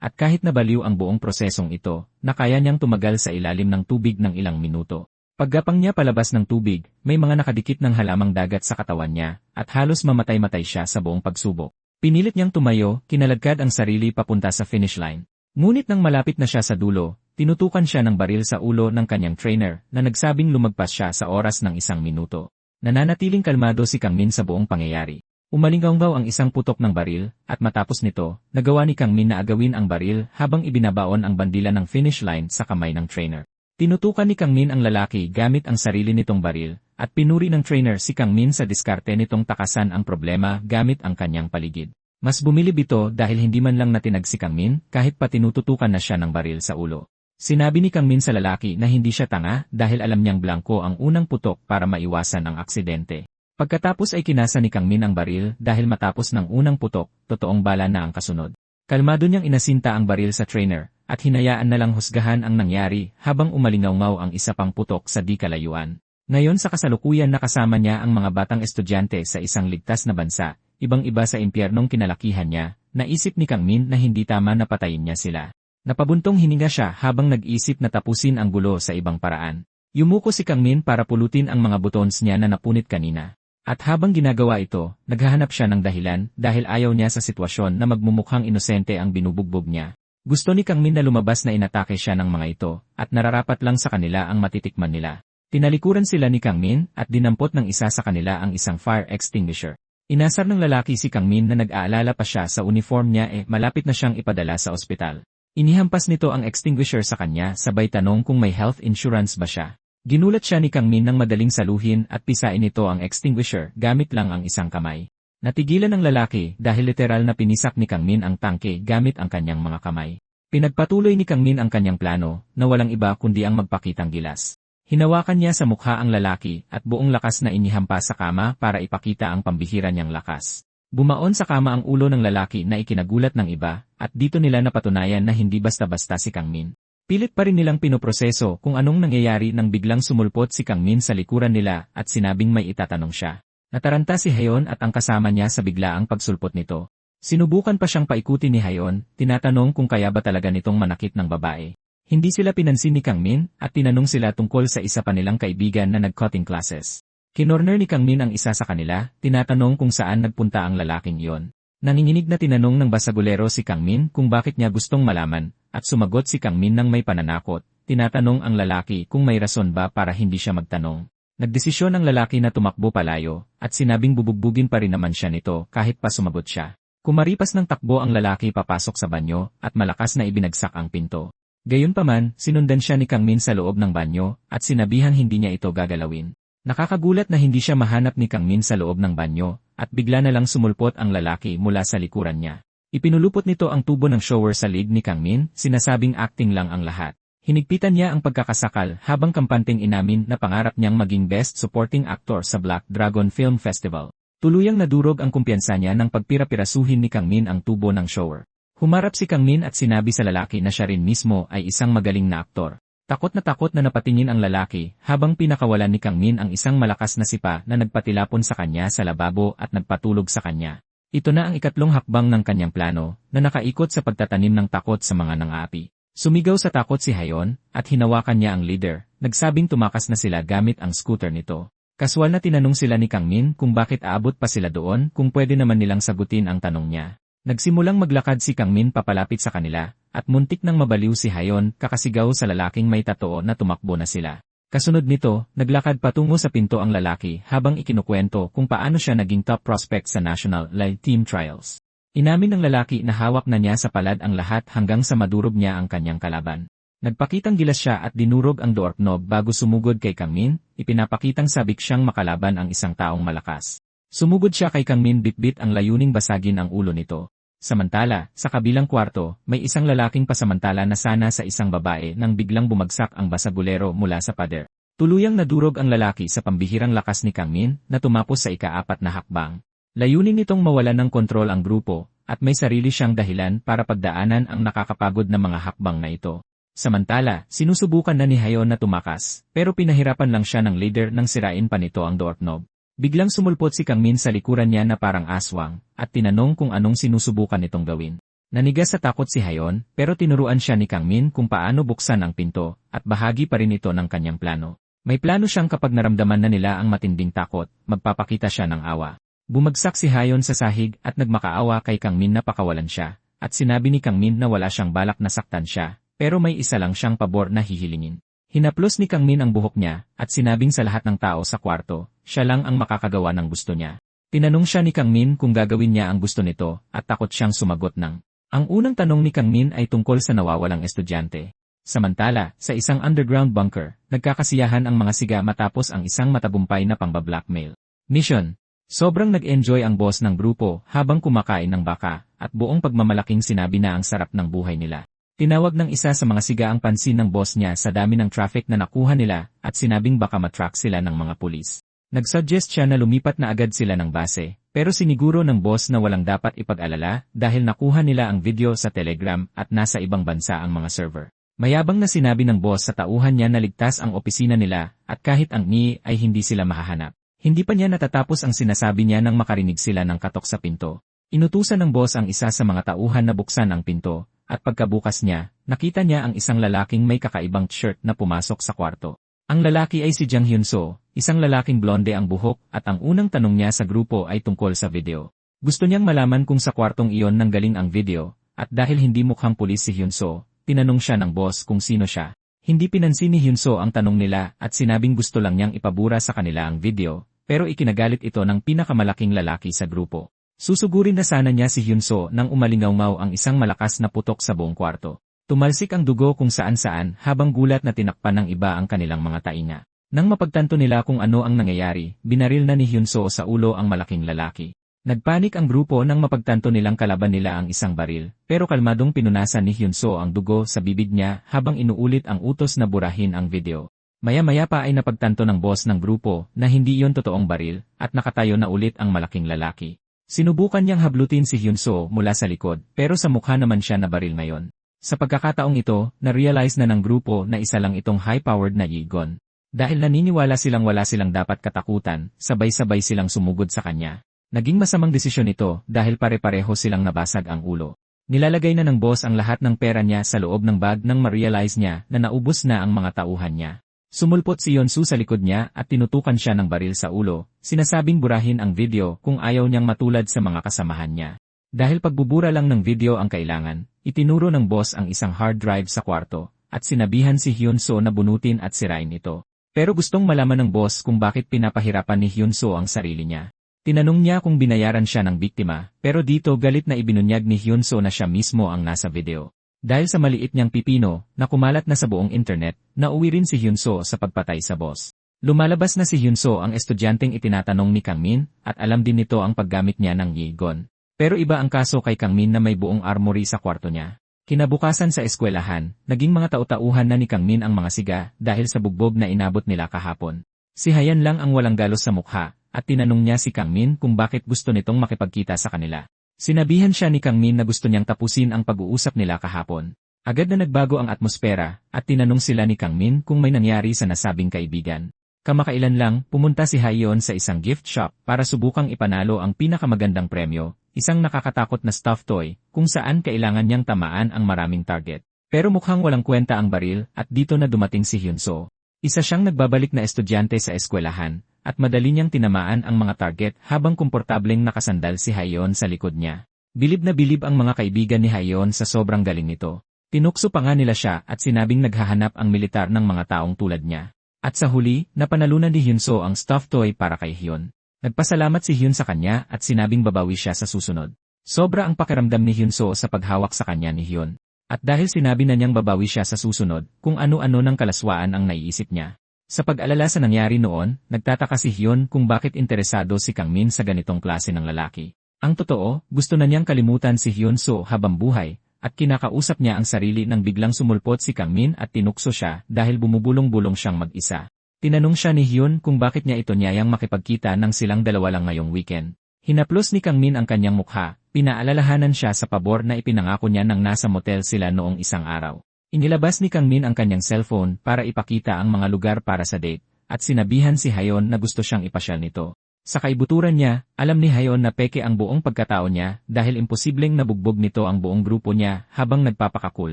at kahit nabaliw ang buong prosesong ito, nakaya niyang tumagal sa ilalim ng tubig ng ilang minuto. Paggapang niya palabas ng tubig, may mga nakadikit ng halamang dagat sa katawan niya, at halos mamatay-matay siya sa buong pagsubok. Pinilit niyang tumayo, kinaladkad ang sarili papunta sa finish line. Ngunit nang malapit na siya sa dulo, tinutukan siya ng baril sa ulo ng kanyang trainer na nagsabing lumagpas siya sa oras ng 1 minuto. Nananatiling kalmado si Kang Min sa buong pangyayari. Umalinggaw ang isang putok ng baril, at matapos nito, nagawa ni Kang Min na agawin ang baril habang ibinabaon ang bandila ng finish line sa kamay ng trainer. Tinutukan ni Kang Min ang lalaki gamit ang sarili nitong baril, at pinuri ng trainer si Kang Min sa diskarte nitong takasan ang problema gamit ang kanyang paligid. Mas bumilib ito dahil hindi man lang natinag si Kang Min kahit pa tinututukan na siya ng baril sa ulo. Sinabi ni Kang Min sa lalaki na hindi siya tanga dahil alam niyang blanko ang unang putok para maiwasan ang aksidente. Pagkatapos ay kinasa ni Kang Min ang baril dahil matapos ng unang putok, totoong bala na ang kasunod. Kalmado niyang inasinta ang baril sa trainer, at hinayaan na lang husgahan ang nangyari habang umalingaw-ngaw ang isa pang putok sa di kalayuan. Ngayon sa kasalukuyan nakasama niya ang mga batang estudyante sa isang ligtas na bansa, ibang-iba sa impyernong kinalakihan niya, naisip ni Kang Min na hindi tama na patayin niya sila. Napabuntong hininga siya habang nag-isip na tapusin ang gulo sa ibang paraan. Yumuko si Kang Min para pulutin ang mga buttons niya na napunit kanina. At habang ginagawa ito, naghahanap siya ng dahilan dahil ayaw niya sa sitwasyon na magmumukhang inosente ang binubugbog niya. Gusto ni Kang Min na lumabas na inatake siya ng mga ito, at nararapat lang sa kanila ang matitikman nila. Tinalikuran sila ni Kang Min at dinampot ng isa sa kanila ang isang fire extinguisher. Inasar ng lalaki si Kang Min na nag-aalala pa siya sa uniform niya malapit na siyang ipadala sa ospital. Inihampas nito ang extinguisher sa kanya sabay tanong kung may health insurance ba siya. Ginulat siya ni Kang Min nang madaling saluhin at pisain nito ang extinguisher gamit lang ang isang kamay. Natigilan ng lalaki dahil literal na pinisak ni Kang Min ang tangke gamit ang kanyang mga kamay. Pinagpatuloy ni Kang Min ang kanyang plano na walang iba kundi ang magpakitang gilas. Hinawakan niya sa mukha ang lalaki at buong lakas na inihampas sa kama para ipakita ang pambihira niyang lakas. Bumaon sa kama ang ulo ng lalaki na ikinagulat ng iba at dito nila napatunayan na hindi basta-basta si Kang Min. Pilit pa rin nilang pinoproseso kung anong nangyayari nang biglang sumulpot si Kang Min sa likuran nila at sinabing may itatanong siya. Nataranta si Hayon at ang kasama niya sa biglaang pagsulpot nito. Sinubukan pa siyang paikutin ni Hayon, tinatanong kung kaya ba talaga nitong manakit ng babae. Hindi sila pinansin ni Kang Min at tinanong sila tungkol sa isa pa nilang kaibigan na nag-cutting classes. Kinorner ni Kang Min ang isa sa kanila, tinatanong kung saan nagpunta ang lalaking iyon. Nanginginig na tinanong ng basagulero si Kang Min kung bakit niya gustong malaman, at sumagot si Kang Min ng may pananakot, tinatanong ang lalaki kung may rason ba para hindi siya magtanong. Nagdesisyon ang lalaki na tumakbo palayo, at sinabing bubugbugin pa rin naman siya nito kahit pa sumagot siya. Kumaripas ng takbo ang lalaki papasok sa banyo, at malakas na ibinagsak ang pinto. Gayunpaman, sinundan siya ni Kang Min sa loob ng banyo, at sinabihang hindi niya ito gagalawin. Nakakagulat na hindi siya mahanap ni Kang Min sa loob ng banyo, at bigla na lang sumulpot ang lalaki mula sa likuran niya. Ipinulupot nito ang tubo ng shower sa lig ni Kang Min, sinasabing acting lang ang lahat. Hinigpitan niya ang pagkakasakal habang kampanteng inamin na pangarap niyang maging Best Supporting Actor sa Black Dragon Film Festival. Tuluyang nadurog ang kumpiyansa niya nang pagpira-pirasuhin ni Kang Min ang tubo ng shower. Humarap si Kang Min at sinabi sa lalaki na siya rin mismo ay isang magaling na aktor. Takot na napatingin ang lalaki habang pinakawalan ni Kang Min ang isang malakas na sipa na nagpatilapon sa kanya sa lababo at nagpatulog sa kanya. Ito na ang ikatlong hakbang ng kanyang plano na nakaikot sa pagtatanim ng takot sa mga nang-aapi. Sumigaw sa takot si Hayon at hinawakan niya ang leader, nagsabing tumakas na sila gamit ang scooter nito. Kaswal na tinanong sila ni Kang Min kung bakit aabot pa sila doon kung pwede naman nilang sagutin ang tanong niya. Nagsimulang maglakad si Kang Min papalapit sa kanila, at muntik nang mabaliw si Hayon kakasigaw sa lalaking may tattoo na tumakbo na sila. Kasunod nito, naglakad patungo sa pinto ang lalaki habang ikinukwento kung paano siya naging top prospect sa National Live Team Trials. Inamin ng lalaki na hawak na niya sa palad ang lahat hanggang sa madurog niya ang kanyang kalaban. Nagpakitang gilas siya at dinurog ang door knob bago sumugod kay Kang Min, ipinapakitang sabik siyang makalaban ang isang taong malakas. Sumugod siya kay Kang Min bitbit ang layuning basagin ang ulo nito. Samantala, sa kabilang kwarto, may isang lalaking pasamantala na sana sa isang babae nang biglang bumagsak ang basagulero mula sa pader. Tuluyang nadurog ang lalaki sa pambihirang lakas ni Kang Min na tumapos sa ika-4 na hakbang. Layunin nitong mawalan ng kontrol ang grupo, at may sarili siyang dahilan para pagdaanan ang nakakapagod na mga hakbang na ito. Samantala, sinusubukan na ni Hayon na tumakas, pero pinahirapan lang siya ng leader nang sirain pa nito ang doorknob. Biglang sumulpot si Kang Min sa likuran niya na parang aswang, at tinanong kung anong sinusubukan nitong gawin. Nanigas sa takot si Hayon, pero tinuruan siya ni Kang Min kung paano buksan ang pinto, at bahagi pa rin ito ng kanyang plano. May plano siyang kapag naramdaman na nila ang matinding takot, magpapakita siya ng awa. Bumagsak si Hayon sa sahig at nagmakaawa kay Kang Min na pakawalan siya, at sinabi ni Kang Min na wala siyang balak na saktan siya, pero may isa lang siyang pabor na hihilingin. Hinaplos ni Kang Min ang buhok niya, at sinabing sa lahat ng tao sa kwarto, siya lang ang makakagawa ng gusto niya. Tinanong siya ni Kang Min kung gagawin niya ang gusto nito, at takot siyang sumagot ng. Ang unang tanong ni Kang Min ay tungkol sa nawawalang estudyante. Samantala, sa isang underground bunker, nagkakasiyahan ang mga siga matapos ang isang matagumpay na pang-blackmail mission. Sobrang nag-enjoy ang boss ng grupo habang kumakain ng baka, at buong pagmamalaking sinabi na ang sarap ng buhay nila. Tinawag ng isa sa mga siga ang pansin ng boss niya sa dami ng traffic na nakuha nila, at sinabing baka matrack sila ng mga pulis. Nag-suggest siya na lumipat na agad sila ng base, pero siniguro ng boss na walang dapat ipag-alala dahil nakuha nila ang video sa Telegram at nasa ibang bansa ang mga server. Mayabang na sinabi ng boss sa tauhan niya na ligtas ang opisina nila at kahit ang ni ay hindi sila mahahanap. Hindi pa niya natatapos ang sinasabi niya nang makarinig sila ng katok sa pinto. Inutusan ng boss ang isa sa mga tauhan na buksan ang pinto, at pagkabukas niya, nakita niya ang isang lalaking may kakaibang shirt na pumasok sa kwarto. Ang lalaki ay si Jang Hyun-soo, isang lalaking blonde ang buhok at ang unang tanong niya sa grupo ay tungkol sa video. Gusto niyang malaman kung sa kwartong iyon nanggaling ang video, at dahil hindi mukhang pulis si Hyun-soo, tinanong siya ng boss kung sino siya. Hindi pinansin ni Hyun-soo ang tanong nila at sinabing gusto lang niyang ipabura sa kanila ang video, pero ikinagalit ito ng pinakamalaking lalaki sa grupo. Susugurin na sana niya si Hyun-soo nang umalingaw-ngaw ang isang malakas na putok sa buong kwarto. Tumalsik ang dugo kung saan-saan habang gulat na tinakpan ng iba ang kanilang mga tainga. Nang mapagtanto nila kung ano ang nangyayari, binaril na ni Hyun-soo sa ulo ang malaking lalaki. Nagpanik ang grupo nang mapagtanto nilang kalaban nila ang isang baril, pero kalmadong pinunasan ni Hyun-soo ang dugo sa bibig niya habang inuulit ang utos na burahin ang video. Maya-maya pa ay napagtanto ng boss ng grupo na hindi iyon totoong baril at nakatayo na ulit ang malaking lalaki. Sinubukan niyang hablutin si Hyun-soo mula sa likod pero sa mukha naman siya na baril ngayon. Sa pagkakataong ito, na-realize na ng grupo na isa lang itong high-powered na Yegon. Dahil naniniwala silang wala silang dapat katakutan, sabay-sabay silang sumugod sa kanya. Naging masamang desisyon ito dahil pare-pareho silang nabasag ang ulo. Nilalagay na ng boss ang lahat ng pera niya sa loob ng bag nang ma-realize niya na naubos na ang mga tauhan niya. Sumulpot si Hyun-soo sa likod niya at tinutukan siya ng baril sa ulo, sinasabing burahin ang video kung ayaw niyang matulad sa mga kasamahan niya. Dahil pagbubura lang ng video ang kailangan, itinuro ng boss ang isang hard drive sa kwarto, at sinabihan si Hyun-soo na bunutin at sirain ito. Pero gustong malaman ng boss kung bakit pinapahirapan ni Hyun-soo ang sarili niya. Tinanong niya kung binayaran siya ng biktima, pero dito galit na ibinunyag ni Hyun-soo na siya mismo ang nasa video. Dahil sa maliit niyang pipino, na kumalat na sa buong internet, nauwi rin si Hyun-soo sa pagpatay sa boss. Lumalabas na si Hyun-soo ang estudyanteng itinatanong ni Kang Min, at alam din nito ang paggamit niya ng Yegon. Pero iba ang kaso kay Kang Min na may buong armory sa kwarto niya. Kinabukasan sa eskwelahan, naging mga tau-tauhan na ni Kang Min ang mga siga dahil sa bugbog na inabot nila kahapon. Si Hayan lang ang walang galos sa mukha, at tinanong niya si Kang Min kung bakit gusto nitong makipagkita sa kanila. Sinabihan siya ni Kang Min na gusto niyang tapusin ang pag-uusap nila kahapon. Agad na nagbago ang atmosfera, at tinanong sila ni Kang Min kung may nangyari sa nasabing kaibigan. Kamakailan lang, pumunta si Hayon sa isang gift shop para subukang ipanalo ang pinakamagandang premyo, isang nakakatakot na stuffed toy, kung saan kailangan niyang tamaan ang maraming target. Pero mukhang walang kwenta ang baril, at dito na dumating si Hyun-soo. Isa siyang nagbabalik na estudyante sa eskwelahan, at madali niyang tinamaan ang mga target habang komportableng nakasandal si Hayon sa likod niya. Bilib na bilib ang mga kaibigan ni Hayon sa sobrang galing nito. Tinukso pa nga nila siya at sinabing naghahanap ang militar ng mga taong tulad niya. At sa huli, napanalunan ni Hyun-soo ang stuffed toy para kay Hyun. Nagpasalamat si Hyun sa kanya at sinabing babawi siya sa susunod. Sobra ang pakiramdam ni Hyun-soo sa paghawak sa kanya ni Hyun. At dahil sinabi na niyang babawi siya sa susunod, kung ano-ano ng kalaswaan ang naiisip niya. Sa pag-alala sa nangyari noon, nagtataka si Hyun kung bakit interesado si Kang Min sa ganitong klase ng lalaki. Ang totoo, gusto na niyang kalimutan si Hyun-soo habang buhay, at kinakausap niya ang sarili nang biglang sumulpot si Kang Min at tinukso siya dahil bumubulong-bulong siyang mag-isa. Tinanong siya ni Hyun kung bakit niya ito niyayang makipagkita nang silang dalawa lang ngayong weekend. Hinaplos ni Kang Min ang kanyang mukha, pinaalalahanan siya sa pabor na ipinangako niya nang nasa motel sila noong isang araw. Inilabas ni Kang Min ang kanyang cellphone para ipakita ang mga lugar para sa date, at sinabihan si Hayon na gusto siyang ipasyal nito. Sa kaibuturan niya, alam ni Hayon na peke ang buong pagkatao niya dahil imposibleng nabugbog nito ang buong grupo niya habang nagpapakakul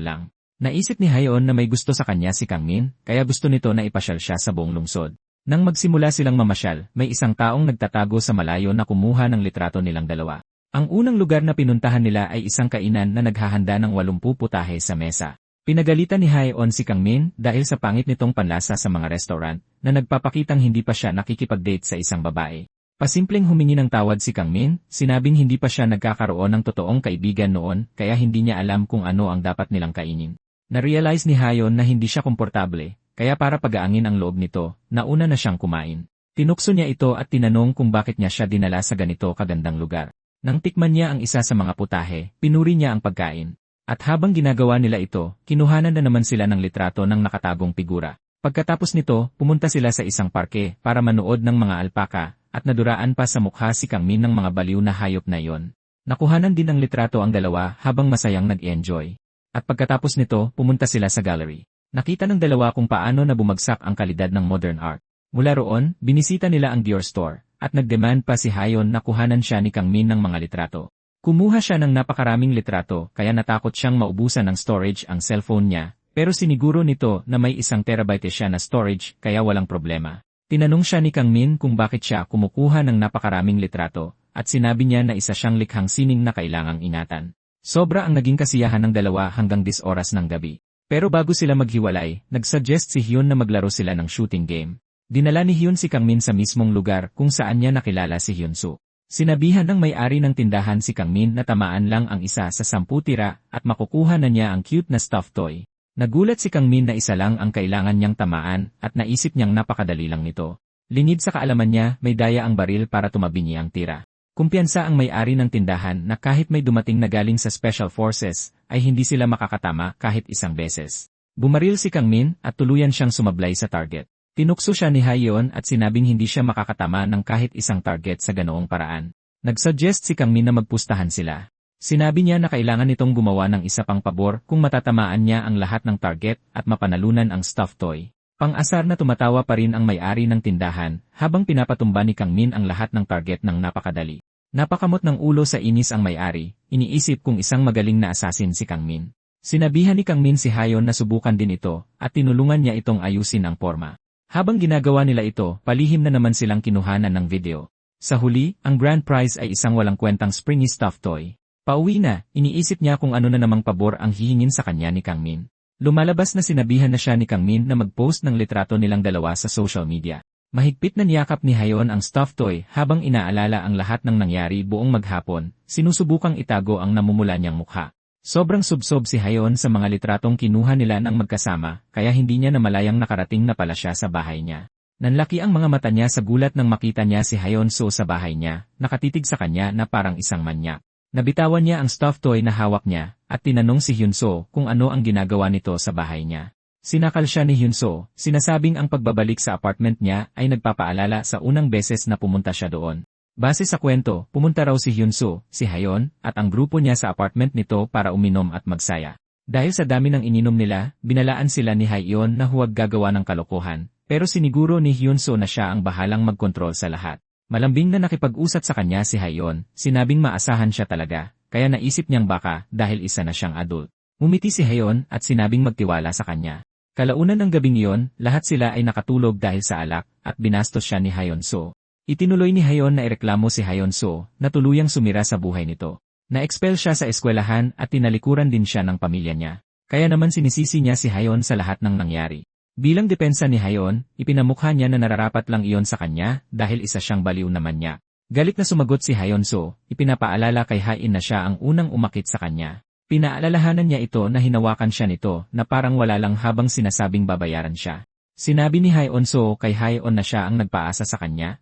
lang. Naisip ni Hayon na may gusto sa kanya si Kang Min, kaya gusto nito na ipasyal siya sa buong lungsod. Nang magsimula silang mamasyal, may isang taong nagtatago sa malayo na kumuha ng litrato nilang dalawa. Ang unang lugar na pinuntahan nila ay isang kainan na naghahanda ng 80 putahe sa mesa. Pinagalitan ni Hayon si Kang Min dahil sa pangit nitong panlasa sa mga restaurant na nagpapakitang hindi pa siya nakikipag-date sa isang babae. Pasimpleng humingi ng tawad si Kang Min, sinabing hindi pa siya nagkakaroon ng totoong kaibigan noon kaya hindi niya alam kung ano ang dapat nilang kainin. Na-realize ni Hayon na hindi siya komportable, kaya para pagaangin ang loob nito, nauna na siyang kumain. Tinukso niya ito at tinanong kung bakit niya siya dinala sa ganito kagandang lugar. Nang tikman niya ang isa sa mga putahe, pinuri niya ang pagkain. At habang ginagawa nila ito, kinuhanan na naman sila ng litrato ng nakatagong figura. Pagkatapos nito, pumunta sila sa isang parke para manood ng mga alpaka, at naduraan pa sa mukha si Kang Min ng mga baliw na hayop na iyon. Nakuhanan din ng litrato ang dalawa habang masayang nag-enjoy. At pagkatapos nito, pumunta sila sa gallery. Nakita ng dalawa kung paano na bumagsak ang kalidad ng modern art. Mula roon, binisita nila ang Dior store, at nagdemand pa si Hayon na kuhanan siya ni Kang Min ng mga litrato. Kumuha siya ng napakaraming litrato kaya natakot siyang maubusan ng storage ang cellphone niya, pero siniguro nito na may 1 terabyte siya na storage kaya walang problema. Tinanong siya ni Kang Min kung bakit siya kumukuha ng napakaraming litrato, at sinabi niya na isa siyang likhang sining na kailangang ingatan. Sobra ang naging kasiyahan ng dalawa hanggang 10 oras ng gabi. Pero bago sila maghiwalay, nagsuggest si Hyun na maglaro sila ng shooting game. Dinala ni Hyun si Kang Min sa mismong lugar kung saan niya nakilala si Hyunsu. Sinabihan ng may-ari ng tindahan si Kang Min na tamaan lang ang isa sa 10 tira at makukuha na niya ang cute na stuffed toy. Nagulat si Kang Min na isa lang ang kailangan niyang tamaan at naisip niyang napakadali lang nito. Lingid sa kaalaman niya, may daya ang baril para tumabi niya ang tira. Kumpiyansa ang may-ari ng tindahan na kahit may dumating na galing sa Special Forces, ay hindi sila makakatama kahit isang beses. Bumaril si Kang Min at tuluyan siyang sumablay sa target. Tinukso siya ni Hayon at sinabing hindi siya makakatama ng kahit isang target sa ganoong paraan. Nagsuggest si Kang Min na magpustahan sila. Sinabi niya na kailangan nitong gumawa ng isa pang pabor kung matatamaan niya ang lahat ng target at mapanalunan ang stuffed toy. Pang-asar na tumatawa pa rin ang may-ari ng tindahan habang pinapatumba ni Kang Min ang lahat ng target ng napakadali. Napakamot ng ulo sa inis ang may-ari, iniisip kung isang magaling na assassin si Kang Min. Sinabihan ni Kang Min si Hayon na subukan din ito, at tinulungan niya itong ayusin ang forma. Habang ginagawa nila ito, palihim na naman silang kinuhanan ng video. Sa huli, ang grand prize ay isang walang kwentang springy stuffed toy. Pauwi na, iniisip niya kung ano na namang pabor ang hihingin sa kanya ni Kang Min. Lumalabas na sinabihan na siya ni Kang Min na mag-post ng litrato nilang dalawa sa social media. Mahigpit na niyakap ni Hayon ang stuffed toy habang inaalala ang lahat ng nangyari buong maghapon, sinusubukang itago ang namumula niyang mukha. Sobrang subsob si Hayon sa mga litratong kinuha nila ng magkasama, kaya hindi niya namalayang nakarating na pala siya sa bahay niya. Nanlaki ang mga mata niya sa gulat nang makita niya si Hyunsu sa bahay niya, nakatitig sa kanya na parang isang manyak. Nabitawan niya ang stuffed toy na hawak niya, at tinanong si Hyunsu kung ano ang ginagawa nito sa bahay niya. Sinakal siya ni Hyunsu, sinasabing ang pagbabalik sa apartment niya ay nagpapaalala sa unang beses na pumunta siya doon. Base sa kwento, pumunta raw si Hyunsu, si Hayon, at ang grupo niya sa apartment nito para uminom at magsaya. Dahil sa dami ng ininom nila, binalaan sila ni Hayon na huwag gagawa ng kalokohan, pero siniguro ni Hyunsu na siya ang bahalang magkontrol sa lahat. Malambing na nakipag-usat sa kanya si Hayon, sinabing maasahan siya talaga, kaya naisip niyang baka dahil isa na siyang adult. Ngumiti si Hayon at sinabing magtiwala sa kanya. Kalaunan ng gabing iyon, lahat sila ay nakatulog dahil sa alak, at binastos siya ni Hyunsu. Itinuloy ni Hayon na ireklamo si Hyunsu, na tuluyang sumira sa buhay nito. Na-expel siya sa eskwelahan at tinalikuran din siya ng pamilya niya. Kaya naman sinisisi niya si Hayon sa lahat ng nangyari. Bilang depensa ni Hayon, ipinamukha niya na nararapat lang iyon sa kanya dahil isa siyang baliw na manyak. Galit na sumagot si Hyunsu, ipinapaalala kay Hain na siya ang unang umakit sa kanya. Pinaalalahanan niya ito na hinawakan siya nito na parang wala lang habang sinasabing babayaran siya. Sinabi ni Hyunsu kay Hayon na siya ang nagpaasa sa kanya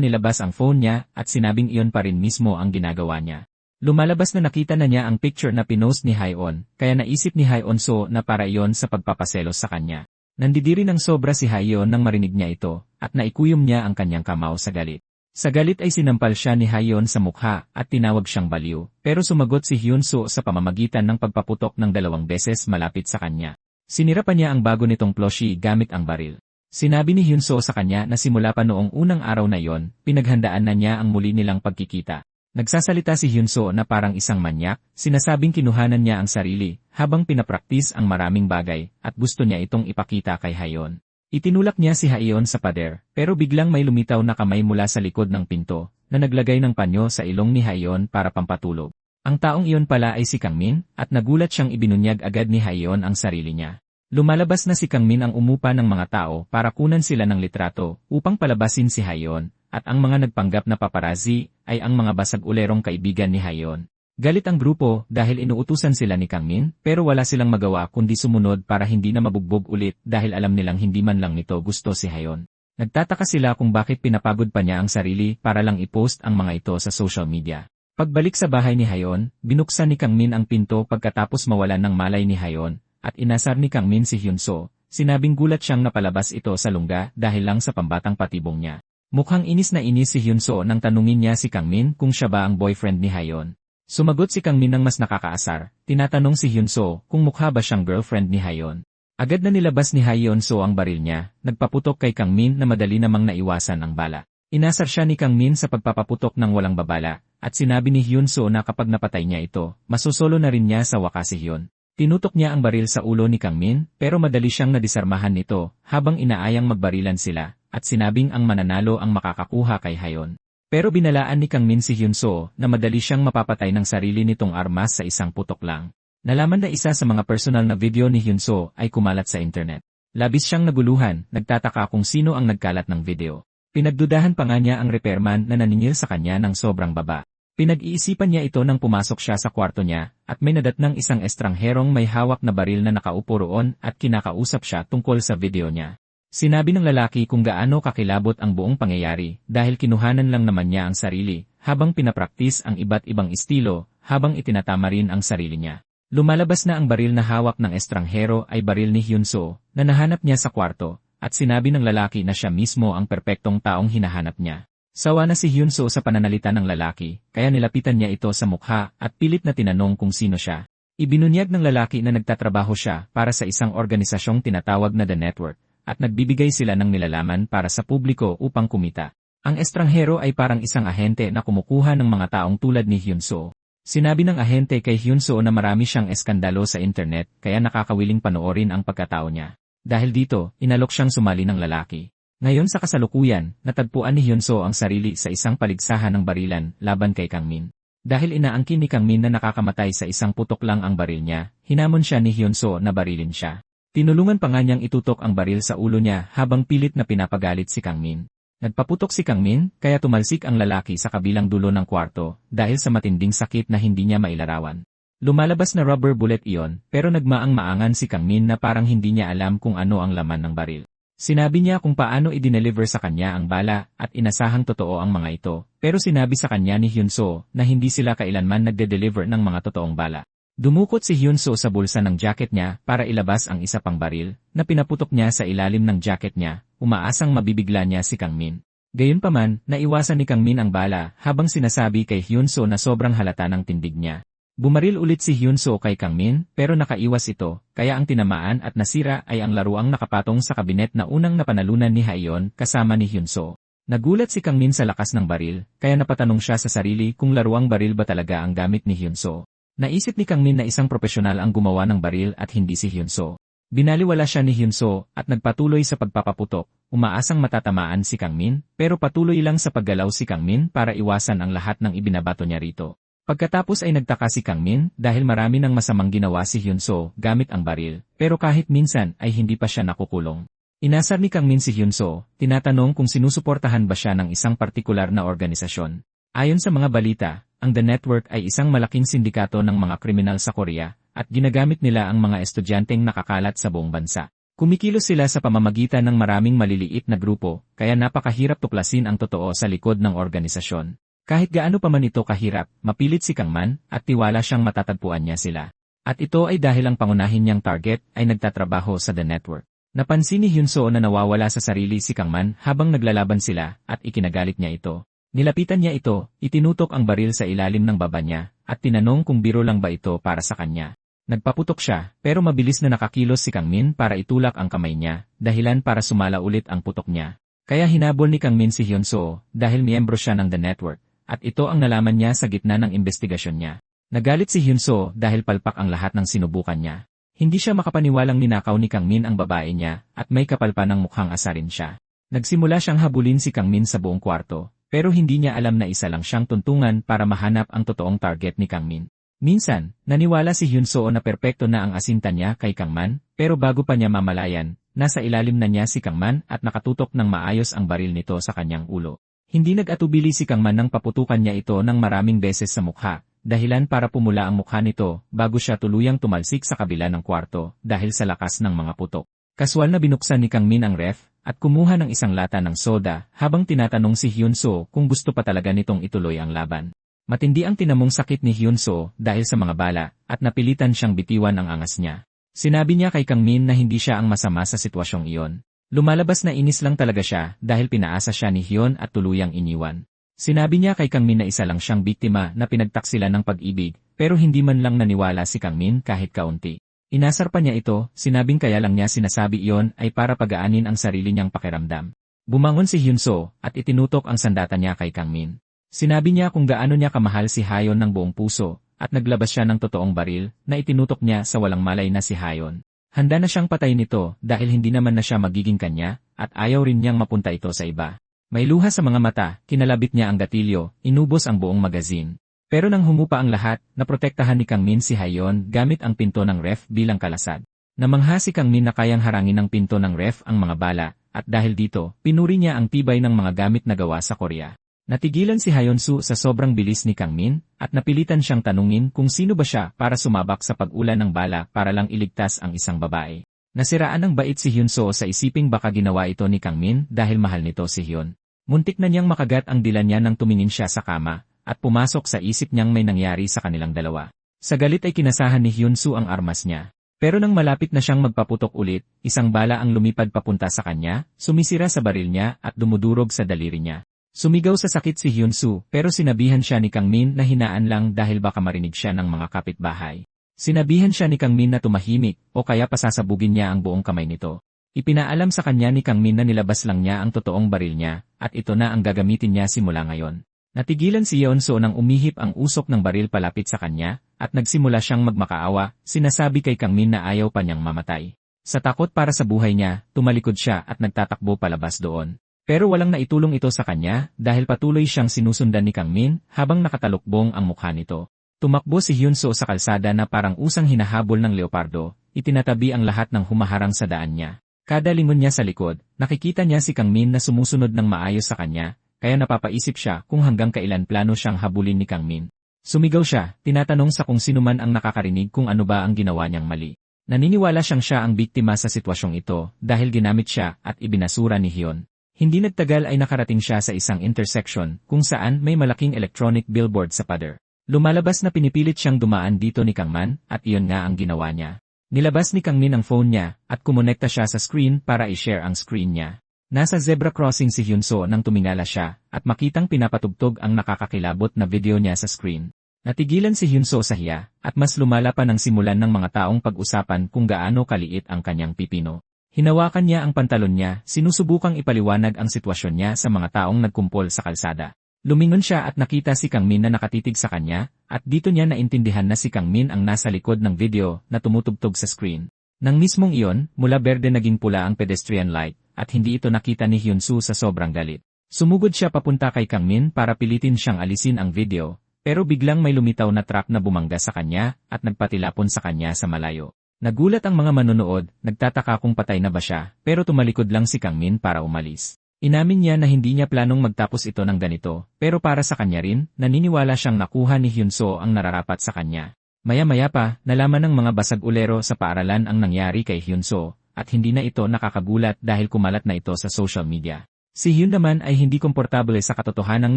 nilabas ang phone niya at sinabing iyon pa rin mismo ang ginagawa niya. Lumalabas na nakita na niya ang picture na pinost ni Hayon, kaya naisip ni Hyunsu na para iyon sa pagpapaselos sa kanya. Nandidiri ng sobra si Hayon nang marinig niya ito, at naikuyom niya ang kanyang kamao sa galit. Sa galit ay sinampal siya ni Hayon sa mukha at tinawag siyang baliw, pero sumagot si Hyunso sa pamamagitan ng pagpaputok ng 2 beses malapit sa kanya. Sinira pa niya ang bago nitong plushie gamit ang baril. Sinabi ni Hyunso sa kanya na simula pa noong unang araw na yon, pinaghandaan na niya ang muli nilang pagkikita. Nagsasalita si Hyunso na parang isang manyak, sinasabing kinuhanan niya ang sarili, habang pinapraktis ang maraming bagay, at gusto niya itong ipakita kay Hayon. Itinulak niya si Hayon sa pader, pero biglang may lumitaw na kamay mula sa likod ng pinto, na naglagay ng panyo sa ilong ni Hayon para pampatulog. Ang taong iyon pala ay si Kangmin, at nagulat siyang ibinunyag agad ni Hayon ang sarili niya. Lumalabas na si Kangmin ang umupa ng mga tao para kunan sila ng litrato upang palabasin si Hayon, at ang mga nagpanggap na paparazzi ay ang mga basag-ulerong kaibigan ni Hayon. Galit ang grupo dahil inuutusan sila ni Kangmin, pero wala silang magawa kundi sumunod para hindi na mabugbog ulit dahil alam nilang hindi man lang nito gusto si Hayon. Nagtataka sila kung bakit pinapagod pa niya ang sarili para lang i-post ang mga ito sa social media. Pagbalik sa bahay ni Hayon, binuksan ni Kangmin ang pinto pagkatapos mawalan ng malay ni Hayon, at inasar ni Kangmin si Hyunso. Sinabing gulat siyang napalabas ito sa lungga dahil lang sa pambatang patibong niya. Mukhang inis na inis si Hyunso nang tanungin niya si Kangmin kung siya ba ang boyfriend ni Hayon. Sumagot si Kangmin ng mas nakakaasar, tinatanong si Hyunso kung mukha ba siyang girlfriend ni Hayon. Agad na nilabas ni Hyunso ang baril niya, nagpaputok kay Kangmin na madali namang naiwasan ang bala. Inasar siya ni Kangmin sa pagpapaputok ng walang babala, at sinabi ni Hyunso na kapag napatay niya ito, masusolo na rin niya sa wakas si Hyun. Tinutok niya ang baril sa ulo ni Kangmin, pero madali siyang nadisarmahan nito, habang inaayang magbarilan sila, at sinabing ang mananalo ang makakakuha kay Hayon. Pero binalaan ni Kangmin si Hyunso na madali siyang mapapatay ng sarili nitong armas sa isang putok lang. Nalaman na isa sa mga personal na video ni Hyunso ay kumalat sa internet. Labis siyang naguluhan, nagtataka kung sino ang nagkalat ng video. Pinagdudahan pa nga niya ang repairman na naningil sa kanya ng sobrang baba. Pinag-iisipan niya ito nang pumasok siya sa kwarto niya, at may nadatnang isang estrangherong may hawak na baril na nakaupo roon at kinakausap siya tungkol sa video niya. Sinabi ng lalaki kung gaano kakilabot ang buong pangyayari dahil kinuhanan lang naman niya ang sarili, habang pinapraktis ang iba't ibang estilo, habang itinatama rin ang sarili niya. Lumalabas na ang baril na hawak ng estranghero ay baril ni Hyunso, na nahanap niya sa kwarto, at sinabi ng lalaki na siya mismo ang perpektong taong hinahanap niya. Sawa na si Hyunso sa pananalita ng lalaki, kaya nilapitan niya ito sa mukha at pilit na tinanong kung sino siya. Ibinunyag ng lalaki na nagtatrabaho siya para sa isang organisasyong tinatawag na The Network, at nagbibigay sila ng nilalaman para sa publiko upang kumita. Ang estranghero ay parang isang ahente na kumukuha ng mga taong tulad ni Hyunso. Sinabi ng ahente kay Hyunso na marami siyang eskandalo sa internet kaya nakakawiling panoorin ang pagkatao niya. Dahil dito, inalok siyang sumali ng lalaki. Ngayon sa kasalukuyan, natagpuan ni Hyunso ang sarili sa isang paligsahan ng barilan laban kay Kangmin. Dahil inaangkin ni Kangmin na nakakamatay sa isang putok lang ang baril niya, hinamon siya ni Hyunso na barilin siya. Tinulungan pa nga niyang itutok ang baril sa ulo niya habang pilit na pinapagalit si Kangmin. Nagpaputok si Kangmin, kaya tumalsik ang lalaki sa kabilang dulo ng kwarto dahil sa matinding sakit na hindi niya mailarawan. Lumalabas na rubber bullet iyon, pero nagmaang-maangan si Kangmin na parang hindi niya alam kung ano ang laman ng baril. Sinabi niya kung paano i-deliver sa kanya ang bala at inasahang totoo ang mga ito, pero sinabi sa kanya ni Hyunso na hindi sila kailanman nagde-deliver ng mga totoong bala. Dumukot si Hyunso sa bulsa ng jacket niya para ilabas ang isa pang baril, na pinaputok niya sa ilalim ng jacket niya, umaasang mabibigla niya si Kangmin. Gayunpaman, naiwasan ni Kangmin ang bala habang sinasabi kay Hyunso na sobrang halata ng tindig niya. Bumaril ulit si Hyunso kay Kangmin pero nakaiwas ito, kaya ang tinamaan at nasira ay ang laruang nakapatong sa kabinet na unang napanalunan ni Hayon kasama ni Hyunso. Nagulat si Kangmin sa lakas ng baril, kaya napatanong siya sa sarili kung laruang baril ba talaga ang gamit ni Hyunso. Naisip ni Kangmin na isang profesional ang gumawa ng baril at hindi si Hyunso. Binaliwala siya ni Hyunso at nagpatuloy sa pagpapaputok, umaasang matatamaan si Kangmin pero patuloy lang sa paggalaw si Kangmin para iwasan ang lahat ng ibinabato niya rito. Pagkatapos ay nagtaka si Kangmin dahil marami ng masamang ginawa si Hyunso gamit ang baril, pero kahit minsan ay hindi pa siya nakukulong. Inasar ni Kangmin si Hyunso, tinatanong kung sinusuportahan ba siya ng isang partikular na organisasyon. Ayon sa mga balita, ang The Network ay isang malaking sindikato ng mga kriminal sa Korea, at ginagamit nila ang mga estudyanteng nakakalat sa buong bansa. Kumikilos sila sa pamamagitan ng maraming maliliit na grupo, kaya napakahirap tuklasin ang totoo sa likod ng organisasyon. Kahit gaano pa man ito kahirap, mapilit si Kangman at tiwala siyang matatagpuan niya sila. At ito ay dahil ang pangunahin niyang target ay nagtatrabaho sa The Network. Napansin ni Hyunso na nawawala sa sarili si Kangman habang naglalaban sila at ikinagalit niya ito. Nilapitan niya ito, itinutok ang baril sa ilalim ng baba niya, at tinanong kung biro lang ba ito para sa kanya. Nagpaputok siya, pero mabilis na nakakilos si Kangmin para itulak ang kamay niya, dahilan para sumala ulit ang putok niya. Kaya hinabol ni Kangmin si Hyunso dahil miyembro siya ng The Network, at ito ang nalaman niya sa gitna ng investigasyon niya. Nagalit si Hyunso dahil palpak ang lahat ng sinubukan niya. Hindi siya makapaniwalang ninakaw ni Kangmin ang babae niya, at may kapal pa ng mukhang asarin siya. Nagsimula siyang habulin si Kangmin sa buong kwarto, pero hindi niya alam na isa lang siyang tuntungan para mahanap ang totoong target ni Kangmin. Minsan, naniwala si Hyunso na perpekto na ang asinta niya kay Kangman, pero bago pa niya mamalayan, nasa ilalim na niya si Kangman at nakatutok ng maayos ang baril nito sa kanyang ulo. Hindi nag-atubili si Kangman nang paputukan niya ito ng maraming beses sa mukha, dahilan para pumula ang mukha nito bago siya tuluyang tumalsik sa kabila ng kwarto dahil sa lakas ng mga putok. Kaswal na binuksan ni Kangmin ang ref at kumuha ng isang lata ng soda habang tinatanong si Hyunso kung gusto pa talaga nitong ituloy ang laban. Matindi ang tinamong sakit ni Hyunso dahil sa mga bala at napilitan siyang bitiwan ang angas niya. Sinabi niya kay Kangmin na hindi siya ang masama sa sitwasyong iyon. Lumalabas na inis lang talaga siya dahil pinaasa siya ni Hyun at tuluyang iniwan. Sinabi niya kay Kangmin na isa lang siyang biktima na pinagtaksilan ng pag-ibig pero hindi man lang naniwala si Kangmin kahit kaunti. Inasar pa niya ito, sinabing kaya lang niya sinasabi iyon ay para pagaanin ang sarili niyang pakiramdam. Bumangon si Hyunso at itinutok ang sandata niya kay Kangmin. Sinabi niya kung gaano niya kamahal si Hayon ng buong puso, at naglabas siya ng totoong baril na itinutok niya sa walang malay na si Hayon. Handa na siyang patayin ito dahil hindi naman na siya magiging kanya, at ayaw rin niyang mapunta ito sa iba. May luha sa mga mata, kinalabit niya ang gatilyo, inubos ang buong magazine. Pero nang humupa ang lahat, naprotektahan ni Kangmin si Hayon gamit ang pinto ng ref bilang kalasad. Namangha si Kangmin na kayang harangin ng pinto ng ref ang mga bala, at dahil dito, pinuri niya ang tibay ng mga gamit na gawa sa Korea. Natigilan si Hyunso sa sobrang bilis ni Kangmin at napilitan siyang tanungin kung sino ba siya para sumabak sa pag-ulan ng bala para lang iligtas ang isang babae. Nasiraan ng bait si Hyunso sa isiping baka ginawa ito ni Kangmin dahil mahal nito si Hyun. Muntik na niyang makagat ang dila niya nang tumingin siya sa kama at pumasok sa isip niyang may nangyari sa kanilang dalawa. Sa galit ay kinasahan ni Hyunso ang armas niya. Pero nang malapit na siyang magpaputok ulit, isang bala ang lumipad papunta sa kanya, sumisira sa baril niya at dumudurog sa daliri niya. Sumigaw sa sakit si Hyunso pero sinabihan siya ni Kangmin na hinaan lang dahil baka marinig siya ng mga kapitbahay. Sinabihan siya ni Kangmin na tumahimik o kaya pasasabugin niya ang buong kamay nito. Ipinaalam sa kanya ni Kangmin na nilabas lang niya ang totoong baril niya at ito na ang gagamitin niya simula ngayon. Natigilan si Hyunso nang umihip ang usok ng baril palapit sa kanya at nagsimula siyang magmakaawa, sinasabi kay Kangmin na ayaw pa niyang mamatay. Sa takot para sa buhay niya, tumalikod siya at nagtatakbo palabas doon. Pero walang naitulong ito sa kanya dahil patuloy siyang sinusundan ni Kangmin habang nakatalukbong ang mukha nito. Tumakbo si Hyunso sa kalsada na parang usang hinahabol ng leopardo, itinatabi ang lahat ng humaharang sa daan niya. Kada lingon niya sa likod, nakikita niya si Kangmin na sumusunod ng maayos sa kanya, kaya napapaisip siya kung hanggang kailan plano siyang habulin ni Kangmin. Sumigaw siya, tinatanong sa kung sino man ang nakakarinig kung ano ba ang ginawa niyang mali. Naniniwala siyang siya ang biktima sa sitwasyong ito dahil ginamit siya at ibinasura ni Hyun. Hindi nagtagal ay nakarating siya sa isang intersection kung saan may malaking electronic billboard sa pader. Lumalabas na pinipilit siyang dumaan dito ni Kangman at iyon nga ang ginawa niya. Nilabas ni Kangmin ang phone niya at kumonekta siya sa screen para i-share ang screen niya. Nasa zebra crossing si Hyunso nang tumingala siya at makitang pinapatugtog ang nakakakilabot na video niya sa screen. Natigilan si Hyunso sa hiya at mas lumala pa ng simulan ng mga taong pag-usapan kung gaano kaliit ang kanyang pipino. Hinawakan niya ang pantalon niya, sinusubukang ipaliwanag ang sitwasyon niya sa mga taong nagkumpol sa kalsada. Lumingon siya at nakita si Kangmin na nakatitig sa kanya, at dito niya naintindihan na si Kangmin ang nasa likod ng video na tumutugtog sa screen. Nang mismong iyon, mula berde naging pula ang pedestrian light, at hindi ito nakita ni Hyunso sa sobrang galit. Sumugod siya papunta kay Kangmin para pilitin siyang alisin ang video, pero biglang may lumitaw na truck na bumangga sa kanya at nagpatilapon sa kanya sa malayo. Nagulat ang mga manonood, nagtataka kung patay na ba siya, pero tumalikod lang si Kangmin para umalis. Inamin niya na hindi niya planong magtapos ito ng ganito, pero para sa kanya rin, naniniwala siyang nakuha ni Hyunso ang nararapat sa kanya. Maya-maya pa, nalaman ng mga basag-ulero sa paaralan ang nangyari kay Hyunso, at hindi na ito nakakagulat dahil kumalat na ito sa social media. Si Hyun naman ay hindi komportable sa katotohanang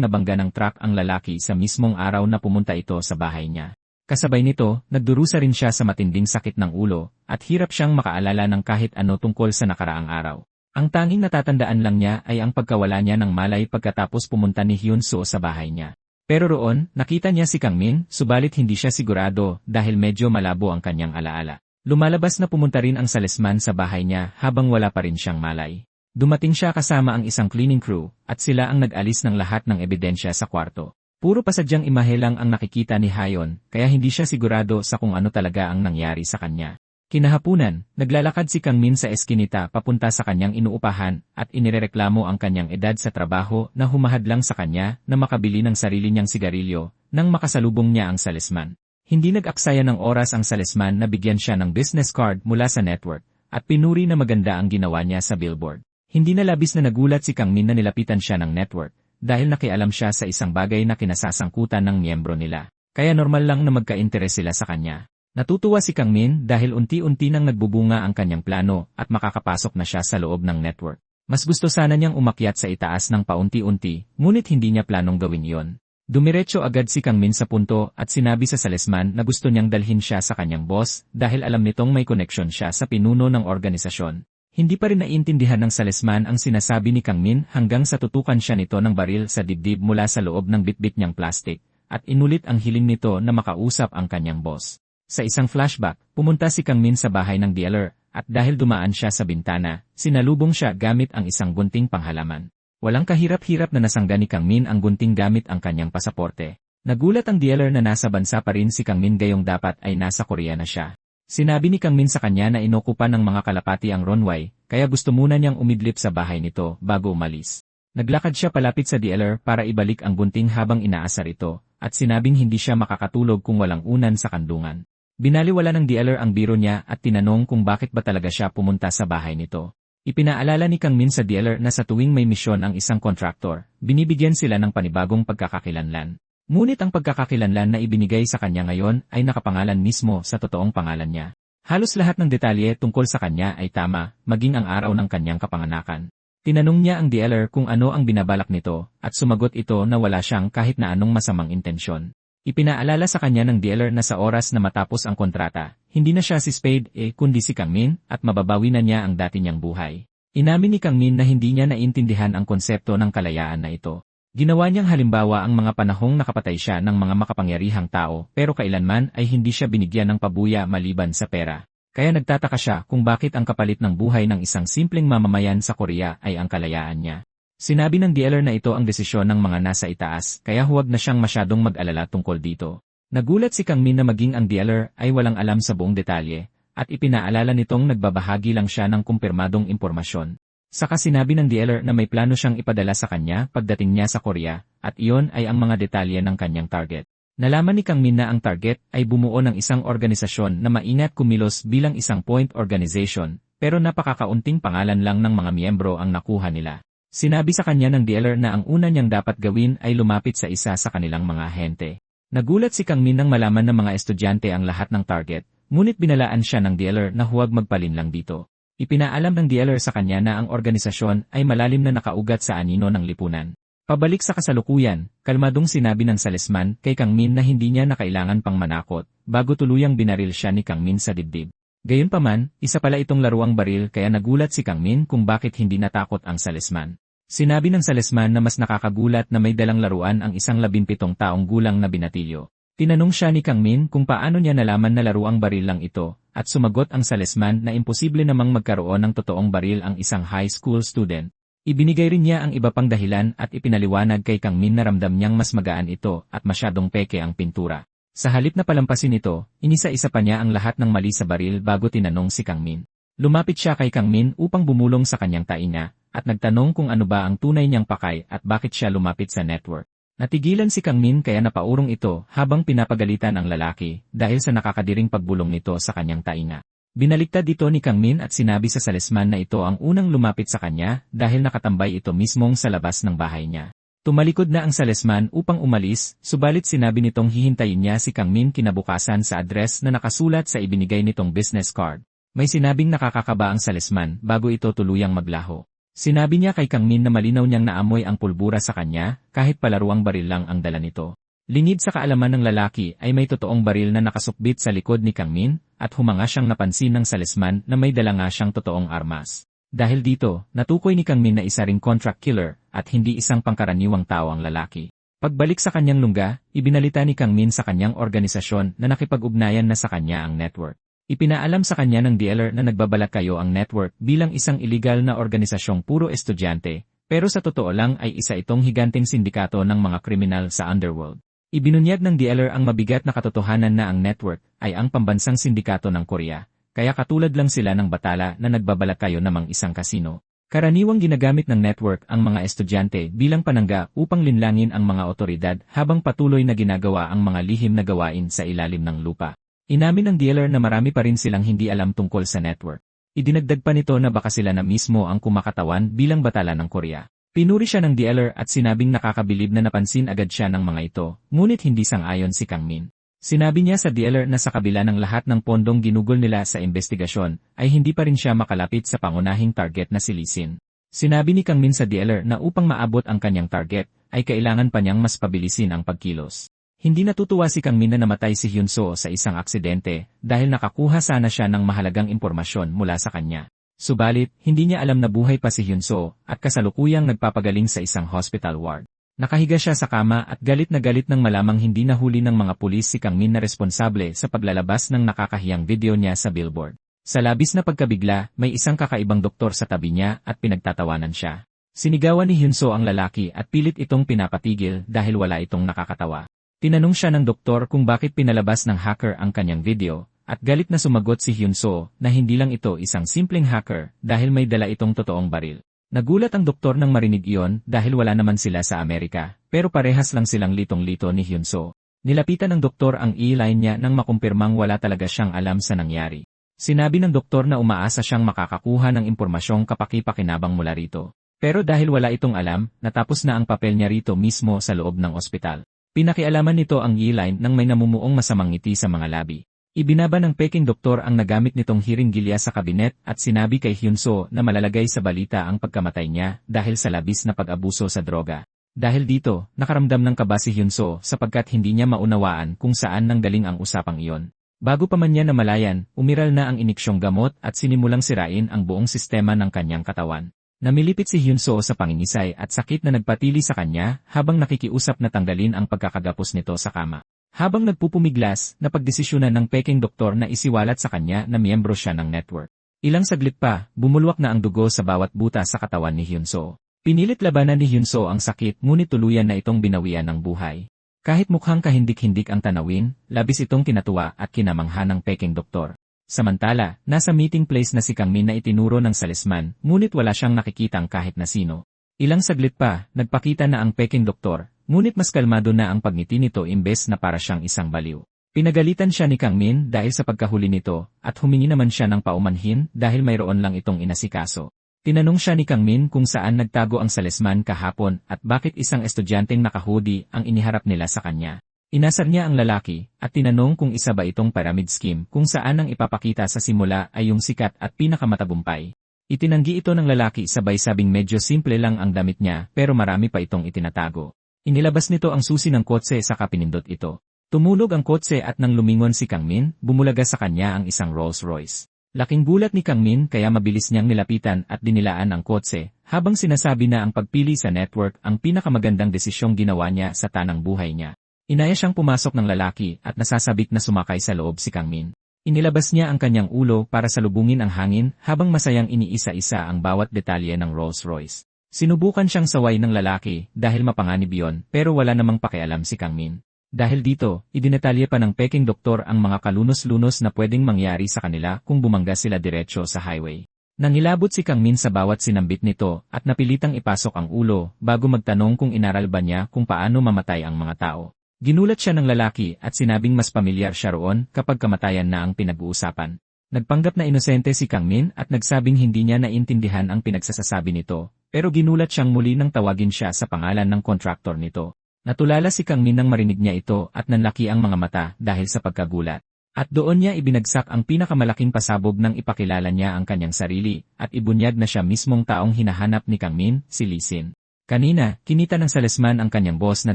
nabangga ng truck ang lalaki sa mismong araw na pumunta ito sa bahay niya. Kasabay nito, nagdurusa rin siya sa matinding sakit ng ulo, at hirap siyang makaalala ng kahit ano tungkol sa nakaraang araw. Ang tanging natatandaan lang niya ay ang pagkawala niya ng malay pagkatapos pumunta ni Hyun Soo sa bahay niya. Pero roon, nakita niya si Kang Min, subalit hindi siya sigurado dahil medyo malabo ang kanyang alaala. Lumalabas na pumunta rin ang salesman sa bahay niya habang wala pa rin siyang malay. Dumating siya kasama ang isang cleaning crew, at sila ang nag-alis ng lahat ng ebidensya sa kwarto. Puro pasadyang imahe lang ang nakikita ni Hayon, kaya hindi siya sigurado sa kung ano talaga ang nangyari sa kanya. Kinahapunan, naglalakad si Kang Min sa eskinita papunta sa kanyang inuupahan at inirereklamo ang kanyang edad sa trabaho na humahadlang sa kanya na makabili ng sarili niyang sigarilyo nang makasalubong niya ang salesman. Hindi nag-aksaya ng oras ang salesman na bigyan siya ng business card mula sa network at pinuri na maganda ang ginawa niya sa billboard. Hindi na labis na nagulat si Kang Min na nilapitan siya ng network dahil nakialam siya sa isang bagay na kinasasangkutan ng miyembro nila. Kaya normal lang na magka-interes sila sa kanya. Natutuwa si Kang Min dahil unti-unti nang nagbubunga ang kanyang plano at makakapasok na siya sa loob ng network. Mas gusto sana niyang umakyat sa itaas ng paunti-unti, ngunit hindi niya planong gawin yon. Dumiretso agad si Kang Min sa punto at sinabi sa salesman na gusto niyang dalhin siya sa kanyang boss dahil alam nitong may koneksyon siya sa pinuno ng organisasyon. Hindi pa rin naiintindihan ng salesman ang sinasabi ni Kang Min hanggang sa tutukan siya nito ng baril sa dibdib mula sa loob ng bitbit niyang plastic, at inulit ang hiling nito na makausap ang kanyang boss. Sa isang flashback, pumunta si Kang Min sa bahay ng dealer, at dahil dumaan siya sa bintana, sinalubong siya gamit ang isang gunting panghalaman. Walang kahirap-hirap na nasangga ni Kang Min ang gunting gamit ang kanyang pasaporte. Nagulat ang dealer na nasa bansa pa rin si Kang Min gayong dapat ay nasa Korea na siya. Sinabi ni Kang Min sa kanya na inokupan ng mga kalapati ang runway, kaya gusto muna niyang umidlip sa bahay nito bago umalis. Naglakad siya palapit sa dealer para ibalik ang gunting habang inaasar ito, at sinabing hindi siya makakatulog kung walang unan sa kandungan. Binaliwala ng dealer ang biro niya at tinanong kung bakit ba talaga siya pumunta sa bahay nito. Ipinaalala ni Kang Min sa dealer na sa tuwing may misyon ang isang kontraktor, binibigyan sila ng panibagong pagkakakilanlan. Ngunit ang pagkakakilanlan na ibinigay sa kanya ngayon ay nakapangalan mismo sa totoong pangalan niya. Halos lahat ng detalye tungkol sa kanya ay tama, maging ang araw ng kanyang kapanganakan. Tinanong niya ang dealer kung ano ang binabalak nito, at sumagot ito na wala siyang kahit na anong masamang intensyon. Ipinaalala sa kanya ng dealer na sa oras na matapos ang kontrata, hindi na siya si Spade kundi si Kang Min, at mababawi na niya ang dati niyang buhay. Inamin ni Kang Min na hindi niya naintindihan ang konsepto ng kalayaan na ito. Ginawa niyang halimbawa ang mga panahong nakapatay siya ng mga makapangyarihang tao pero kailanman ay hindi siya binigyan ng pabuya maliban sa pera. Kaya nagtataka siya kung bakit ang kapalit ng buhay ng isang simpleng mamamayan sa Korea ay ang kalayaan niya. Sinabi ng dealer na ito ang desisyon ng mga nasa itaas kaya huwag na siyang masyadong mag-alala tungkol dito. Nagulat si Kang Min na maging ang dealer ay walang alam sa buong detalye at ipinaalala nitong nagbabahagi lang siya ng kumpirmadong impormasyon. Saka sinabi ng dealer na may plano siyang ipadala sa kanya pagdating niya sa Korea, at iyon ay ang mga detalye ng kanyang target. Nalaman ni Kang Min na ang target ay bumuo ng isang organisasyon na maingat kumilos bilang isang point organization, pero napakakaunting pangalan lang ng mga miyembro ang nakuha nila. Sinabi sa kanya ng dealer na ang una niyang dapat gawin ay lumapit sa isa sa kanilang mga ahente. Nagulat si Kang Min nang malaman ng mga estudyante ang lahat ng target, ngunit binalaan siya ng dealer na huwag magpalinlang dito. Ipinaalam ng dealer sa kanya na ang organisasyon ay malalim na nakaugat sa anino ng lipunan. Pabalik sa kasalukuyan, kalmadong sinabi ng salesman kay Kang Min na hindi niya na kailangan pang manakot, bago tuluyang binaril siya ni Kang Min sa dibdib. Gayunpaman, isa pala itong laruang baril kaya nagulat si Kang Min kung bakit hindi natakot ang salesman. Sinabi ng salesman na mas nakakagulat na may dalang laruan ang isang 17 taong gulang na binatilyo. Tinanong siya ni Kang Min kung paano niya nalaman na laruang baril lang ito, at sumagot ang salesman na imposible namang magkaroon ng totoong baril ang isang high school student. Ibinigay rin niya ang iba pang dahilan at ipinaliwanag kay Kang Min na ramdam niyang mas magaan ito at masyadong peke ang pintura. Sa halip na palampasin ito, inisa-isa pa niya ang lahat ng mali sa baril bago tinanong si Kang Min. Lumapit siya kay Kang Min upang bumulong sa kanyang tainga, at nagtanong kung ano ba ang tunay niyang pakay at bakit siya lumapit sa network. Natigilan si Kang Min kaya napaurong ito habang pinapagalitan ang lalaki dahil sa nakakadiring pagbulong nito sa kanyang tainga. Binaliktad ito ni Kang Min at sinabi sa salesman na ito ang unang lumapit sa kanya dahil nakatambay ito mismong sa labas ng bahay niya. Tumalikod na ang salesman upang umalis, subalit sinabi nitong hihintayin niya si Kang Min kinabukasan sa address na nakasulat sa ibinigay nitong business card. May sinabing nakakakaba ang salesman bago ito tuluyang maglaho. Sinabi niya kay Kang Min na malinaw niyang naamoy ang pulbura sa kanya kahit palaruang baril lang ang dala nito. Lingid sa kaalaman ng lalaki ay may totoong baril na nakasukbit sa likod ni Kang Min, at humanga siyang napansin ng salesman na may dala nga siyang totoong armas. Dahil dito, natukoy ni Kang Min na isa ring contract killer, at hindi isang pangkaraniwang tao ang lalaki. Pagbalik sa kanyang lungga, ibinalita ni Kang Min sa kanyang organisasyon na nakipag-ugnayan na sa kanya ang network. Ipinaalam sa kanya ng dealer na nagbabalak kayo ang network bilang isang illegal na organisasyong puro estudyante, pero sa totoo lang ay isa itong higanteng sindikato ng mga kriminal sa underworld. Ibinunyag ng dealer ang mabigat na katotohanan na ang network ay ang pambansang sindikato ng Korea, kaya katulad lang sila ng batala na nagbabalak kayo namang isang kasino. Karaniwang ginagamit ng network ang mga estudyante bilang panangga upang linlangin ang mga otoridad habang patuloy na ginagawa ang mga lihim na gawain sa ilalim ng lupa. Inamin ng dealer na marami pa rin silang hindi alam tungkol sa network. Idinagdag pa nito na baka sila na mismo ang kumakatawan bilang batala ng Korea. Pinuri siya ng dealer at sinabing nakakabilib na napansin agad siya ng mga ito, ngunit hindi sang-ayon si Kang Min. Sinabi niya sa dealer na sa kabila ng lahat ng pondong ginugol nila sa investigasyon, ay hindi pa rin siya makalapit sa pangunahing target na si Lee Sin. Sinabi ni Kang Min sa dealer na upang maabot ang kanyang target, ay kailangan pa niyang mas pabilisin ang pagkilos. Hindi natutuwa si Kang Min na namatay si Hyun Soo sa isang aksidente dahil nakakuha sana siya ng mahalagang impormasyon mula sa kanya. Subalit, hindi niya alam na buhay pa si Hyun Soo at kasalukuyang nagpapagaling sa isang hospital ward. Nakahiga siya sa kama at galit na galit nang malamang hindi nahuli ng mga pulis si Kang Min na responsable sa paglalabas ng nakakahiyang video niya sa billboard. Sa labis na pagkabigla, may isang kakaibang doktor sa tabi niya at pinagtatawanan siya. Sinigawan ni Hyun Soo ang lalaki at pilit itong pinapatigil dahil wala itong nakakatawa. Tinanong siya ng doktor kung bakit pinalabas ng hacker ang kanyang video. At galit na sumagot si Hyun Soo na hindi lang ito isang simpleng hacker dahil may dala itong totoong baril. Nagulat ang doktor nang marinig iyon dahil wala naman sila sa Amerika, pero parehas lang silang litong-lito ni Hyun Soo. Nilapitan ng doktor ang e-line niya nang makumpirmang wala talaga siyang alam sa nangyari. Sinabi ng doktor na umaasa siyang makakakuha ng impormasyong kapaki-pakinabang mula rito. Pero dahil wala itong alam, natapos na ang papel niya rito mismo sa loob ng ospital. Pinakialaman nito ang e-line nang may namumuong masamang ngiti sa mga labi. Ibinaba ng peking doktor ang nagamit nitong hiringgilya sa kabinet at sinabi kay Hyun Soo na malalagay sa balita ang pagkamatay niya dahil sa labis na pag-abuso sa droga. Dahil dito, nakaramdam ng kaba si Hyun Soo sapagkat hindi niya maunawaan kung saan nanggaling ang usapang iyon. Bago pa man niya namalayan, umiral na ang iniksyong gamot at sinimulang sirain ang buong sistema ng kanyang katawan. Namilipit si Hyun Soo sa pangingisay at sakit na nagpatili sa kanya habang nakikiusap na tanggalin ang pagkakagapos nito sa kama. Habang nagpupumiglas, napagdesisyonan ng peking doktor na isiwalat sa kanya na miyembro siya ng network. Ilang saglit pa, bumulwak na ang dugo sa bawat buta sa katawan ni Hyun Soo. Pinilit labanan ni Hyun Soo ang sakit ngunit tuluyan na itong binawian ng buhay. Kahit mukhang kahindik-hindik ang tanawin, labis itong kinatuwa at kinamangha ng peking doktor. Samantala, nasa meeting place na si Kang Min na itinuro ng salesman, ngunit wala siyang nakikitang kahit na sino. Ilang saglit pa, nagpakita na ang peking doktor. Ngunit mas kalmado na ang pagngiti nito imbes na para siyang isang baliw. Pinagalitan siya ni Kang Min dahil sa pagkahuli nito at humingi naman siya ng paumanhin dahil mayroon lang itong inasikaso. Tinanong siya ni Kang Min kung saan nagtago ang salesman kahapon at bakit isang estudyanteng naka-hoodie ang iniharap nila sa kanya. Inasar niya ang lalaki at tinanong kung isa ba itong pyramid scheme kung saan ang ipapakita sa simula ay yung sikat at pinakamatagumpay. Itinanggi ito ng lalaki sabay sabing medyo simple lang ang damit niya pero marami pa itong itinatago. Inilabas nito ang susi ng kotse sa kapinindot ito. Tumulog ang kotse at nang lumingon si Kang Min, bumulaga sa kanya ang isang Rolls Royce. Laking gulat ni Kang Min kaya mabilis niyang nilapitan at dinilaan ang kotse, habang sinasabi na ang pagpili sa network ang pinakamagandang desisyong ginawa niya sa tanang buhay niya. Inaya siyang pumasok ng lalaki at nasasabik na sumakay sa loob si Kang Min. Inilabas niya ang kanyang ulo para salubungin ang hangin habang masayang iniisa-isa ang bawat detalye ng Rolls Royce. Sinubukan siyang saway ng lalaki dahil mapanganib iyon pero wala namang pakialam si Kang Min. Dahil dito, idinetalye pa ng peking doktor ang mga kalunos-lunos na pwedeng mangyari sa kanila kung bumangga sila diretsyo sa highway. Nangilabot si Kang Min sa bawat sinambit nito at napilitang ipasok ang ulo bago magtanong kung inaral ba niya kung paano mamatay ang mga tao. Ginulat siya ng lalaki at sinabing mas pamilyar siya roon kapag kamatayan na ang pinag-uusapan. Nagpanggap na inosente si Kang Min at nagsabing hindi niya naintindihan ang pinagsasasabi nito. Pero ginulat siyang muli nang tawagin siya sa pangalan ng kontraktor nito. Natulala si Kang Min nang marinig niya ito at nanlaki ang mga mata dahil sa pagkagulat. At doon niya ibinagsak ang pinakamalaking pasabog nang ipakilala niya ang kanyang sarili at ibunyag na siya mismong taong hinahanap ni Kang Min, si Lee Sin. Kanina, kinita ng salesman ang kanyang boss na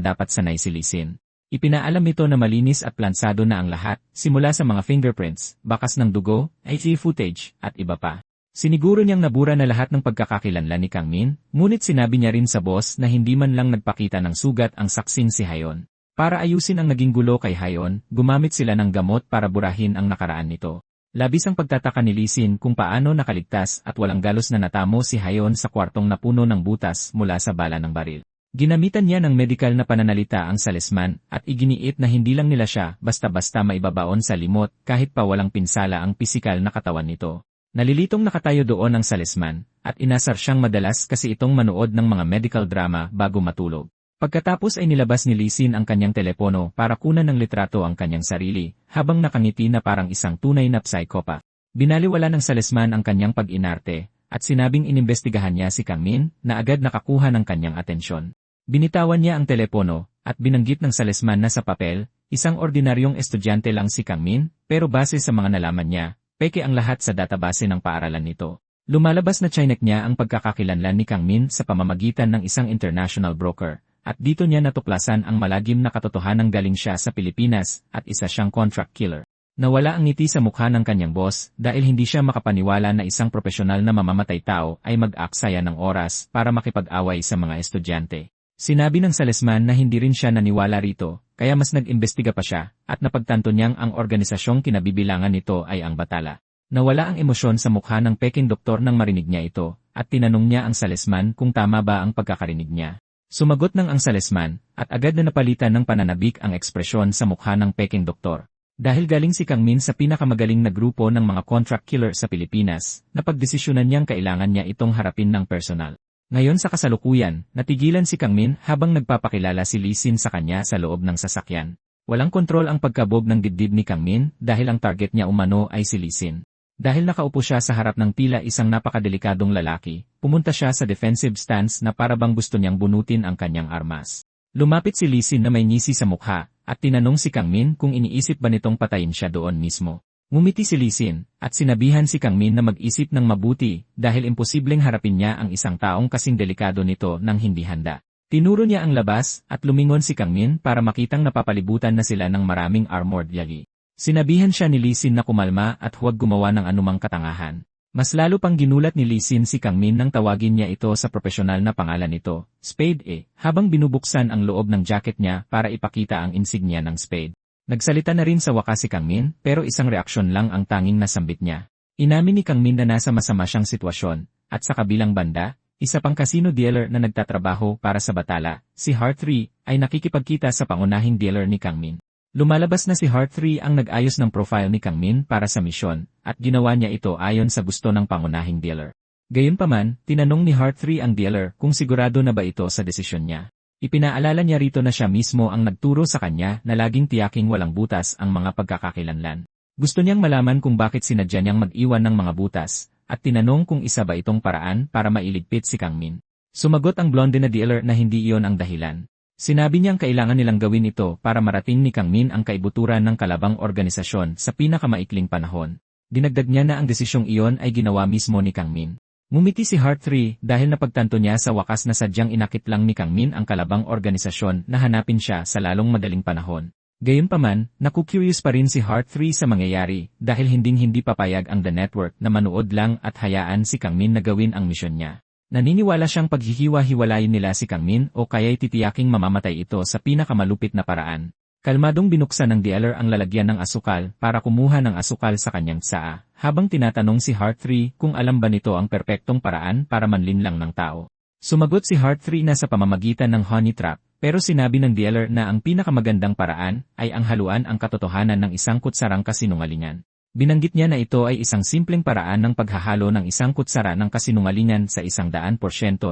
dapat sanay si Lee Sin. Ipinaalam nito na malinis at plansado na ang lahat, simula sa mga fingerprints, bakas ng dugo, IT footage, at iba pa. Siniguro niyang nabura na lahat ng pagkakakilanlan ni Kang Min, ngunit sinabi niya rin sa boss na hindi man lang nagpakita ng sugat ang saksing si Hayon. Para ayusin ang naging gulo kay Hayon, gumamit sila ng gamot para burahin ang nakaraan nito. Labis ang pagtataka ni Lee Sin kung paano nakaligtas at walang galos na natamo si Hayon sa kwartong napuno ng butas mula sa bala ng baril. Ginamitan niya ng medikal na pananalita ang salesman at iginiit na hindi lang nila siya basta-basta maibabaon sa limot kahit pa walang pinsala ang pisikal na katawan nito. Nalilitong nakatayo doon ang salesman at inasar siyang madalas kasi itong manood ng mga medical drama bago matulog. Pagkatapos ay nilabas ni Lee Sin ang kanyang telepono para kunan ng litrato ang kanyang sarili habang nakangiti na parang isang tunay na psychopath. Binaliwala ng salesman ang kanyang pag-inarte at sinabing inimbestigahan niya si Kang Min na agad nakakuha ng kanyang atensyon. Binitawan niya ang telepono, at binanggit ng salesman na sa papel, isang ordinaryong estudyante lang si Kang Min, pero base sa mga nalaman niya, peke ang lahat sa database ng paaralan nito. Lumalabas na chinek niya ang pagkakakilanlan ni Kang Min sa pamamagitan ng isang international broker, at dito niya natuklasan ang malagim na katotohanang galing siya sa Pilipinas at isa siyang contract killer. Nawala ang ngiti sa mukha ng kanyang boss dahil hindi siya makapaniwala na isang profesional na mamamatay tao ay mag-aksaya ng oras para makipag-away sa mga estudyante. Sinabi ng salesman na hindi rin siya naniwala rito, kaya mas nag-imbestiga pa siya, at napagtanto niyang ang organisasyong kinabibilangan nito ay ang Batala. Nawala ang emosyon sa mukha ng peking doktor nang marinig niya ito, at tinanong niya ang salesman kung tama ba ang pagkakarinig niya. Sumagot ng ang salesman, at agad na napalitan ng pananabik ang ekspresyon sa mukha ng peking doktor. Dahil galing si Kang Min sa pinakamagaling na grupo ng mga contract killer sa Pilipinas, napagdesisyonan niyang kailangan niya itong harapin ng personal. Ngayon sa kasalukuyan, natigilan si Kang Min habang nagpapakilala si Lee Sin sa kanya sa loob ng sasakyan. Walang kontrol ang pagkabog ng dibdib ni Kang Min dahil ang target niya umano ay si Lee Sin. Dahil nakaupo siya sa harap ng tila isang napakadelikadong lalaki, pumunta siya sa defensive stance na parabang gusto niyang bunutin ang kanyang armas. Lumapit si Lee Sin na may ngisi sa mukha at tinanong si Kang Min kung iniisip ba nitong patayin siya doon mismo. Ngumiti si Lee Sin, at sinabihan si Kang Min na mag-isip ng mabuti dahil imposibleng harapin niya ang isang taong kasing delikado nito nang hindi handa. Tinuro niya ang labas at lumingon si Kang Min para makitang napapalibutan na sila ng maraming armored yagi. Sinabihan siya ni Lee Sin na kumalma at huwag gumawa ng anumang katangahan. Mas lalo pang ginulat ni Lee Sin si Kang Min nang tawagin niya ito sa profesional na pangalan nito, Spade A, habang binubuksan ang loob ng jacket niya para ipakita ang insignia ng Spade. Nagsalita na rin sa wakas si Kang Min pero isang reaksyon lang ang tanging nasambit niya. Inamin ni Kang Min na nasa masama siyang sitwasyon, at sa kabilang banda, isa pang casino dealer na nagtatrabaho para sa Batala, si Heart 3, ay nakikipagkita sa pangunahing dealer ni Kang Min. Lumalabas na si Heart 3 ang nag-ayos ng profile ni Kang Min para sa misyon, at ginawa niya ito ayon sa gusto ng pangunahing dealer. Gayunpaman, tinanong ni Heart 3 ang dealer kung sigurado na ba ito sa desisyon niya. Ipinaalala niya rito na siya mismo ang nagturo sa kanya na laging tiyaking walang butas ang mga pagkakakilanlan. Gusto niyang malaman kung bakit sinadya niyang mag-iwan ng mga butas, at tinanong kung isa ba itong paraan para mailigpit si Kang Min. Sumagot ang blonde na dealer na hindi iyon ang dahilan. Sinabi niyang kailangan nilang gawin ito para marating ni Kang Min ang kaibuturan ng kalabang organisasyon sa pinakamaikling panahon. Dinagdag niya na ang desisyong iyon ay ginawa mismo ni Kang Min. Ngumiti si Heart 3 dahil napagtanto niya sa wakas na sadyang inakit lang ni Kang Min ang kalabang organisasyon na hanapin siya sa lalong madaling panahon. Gayunpaman, naku-curious pa rin si Heart 3 sa mangyayari dahil hinding-hindi papayag ang The Network na manood lang at hayaan si Kang Min na gawin ang misyon niya. Naniniwala siyang paghihiwa-hiwalayin nila si Kang Min o kaya'y titiyaking mamamatay ito sa pinakamalupit na paraan. Kalmadong binuksan ng dealer ang lalagyan ng asukal para kumuha ng asukal sa kanyang tsaa, habang tinatanong si Heart 3 kung alam ba nito ang perpektong paraan para manlinlang ng tao. Sumagot si Heart 3 na sa pamamagitan ng honey trap, pero sinabi ng dealer na ang pinakamagandang paraan ay ang haluan ang katotohanan ng isang kutsarang kasinungalingan. Binanggit niya na ito ay isang simpleng paraan ng paghahalo ng isang kutsara ng kasinungalingan sa 100%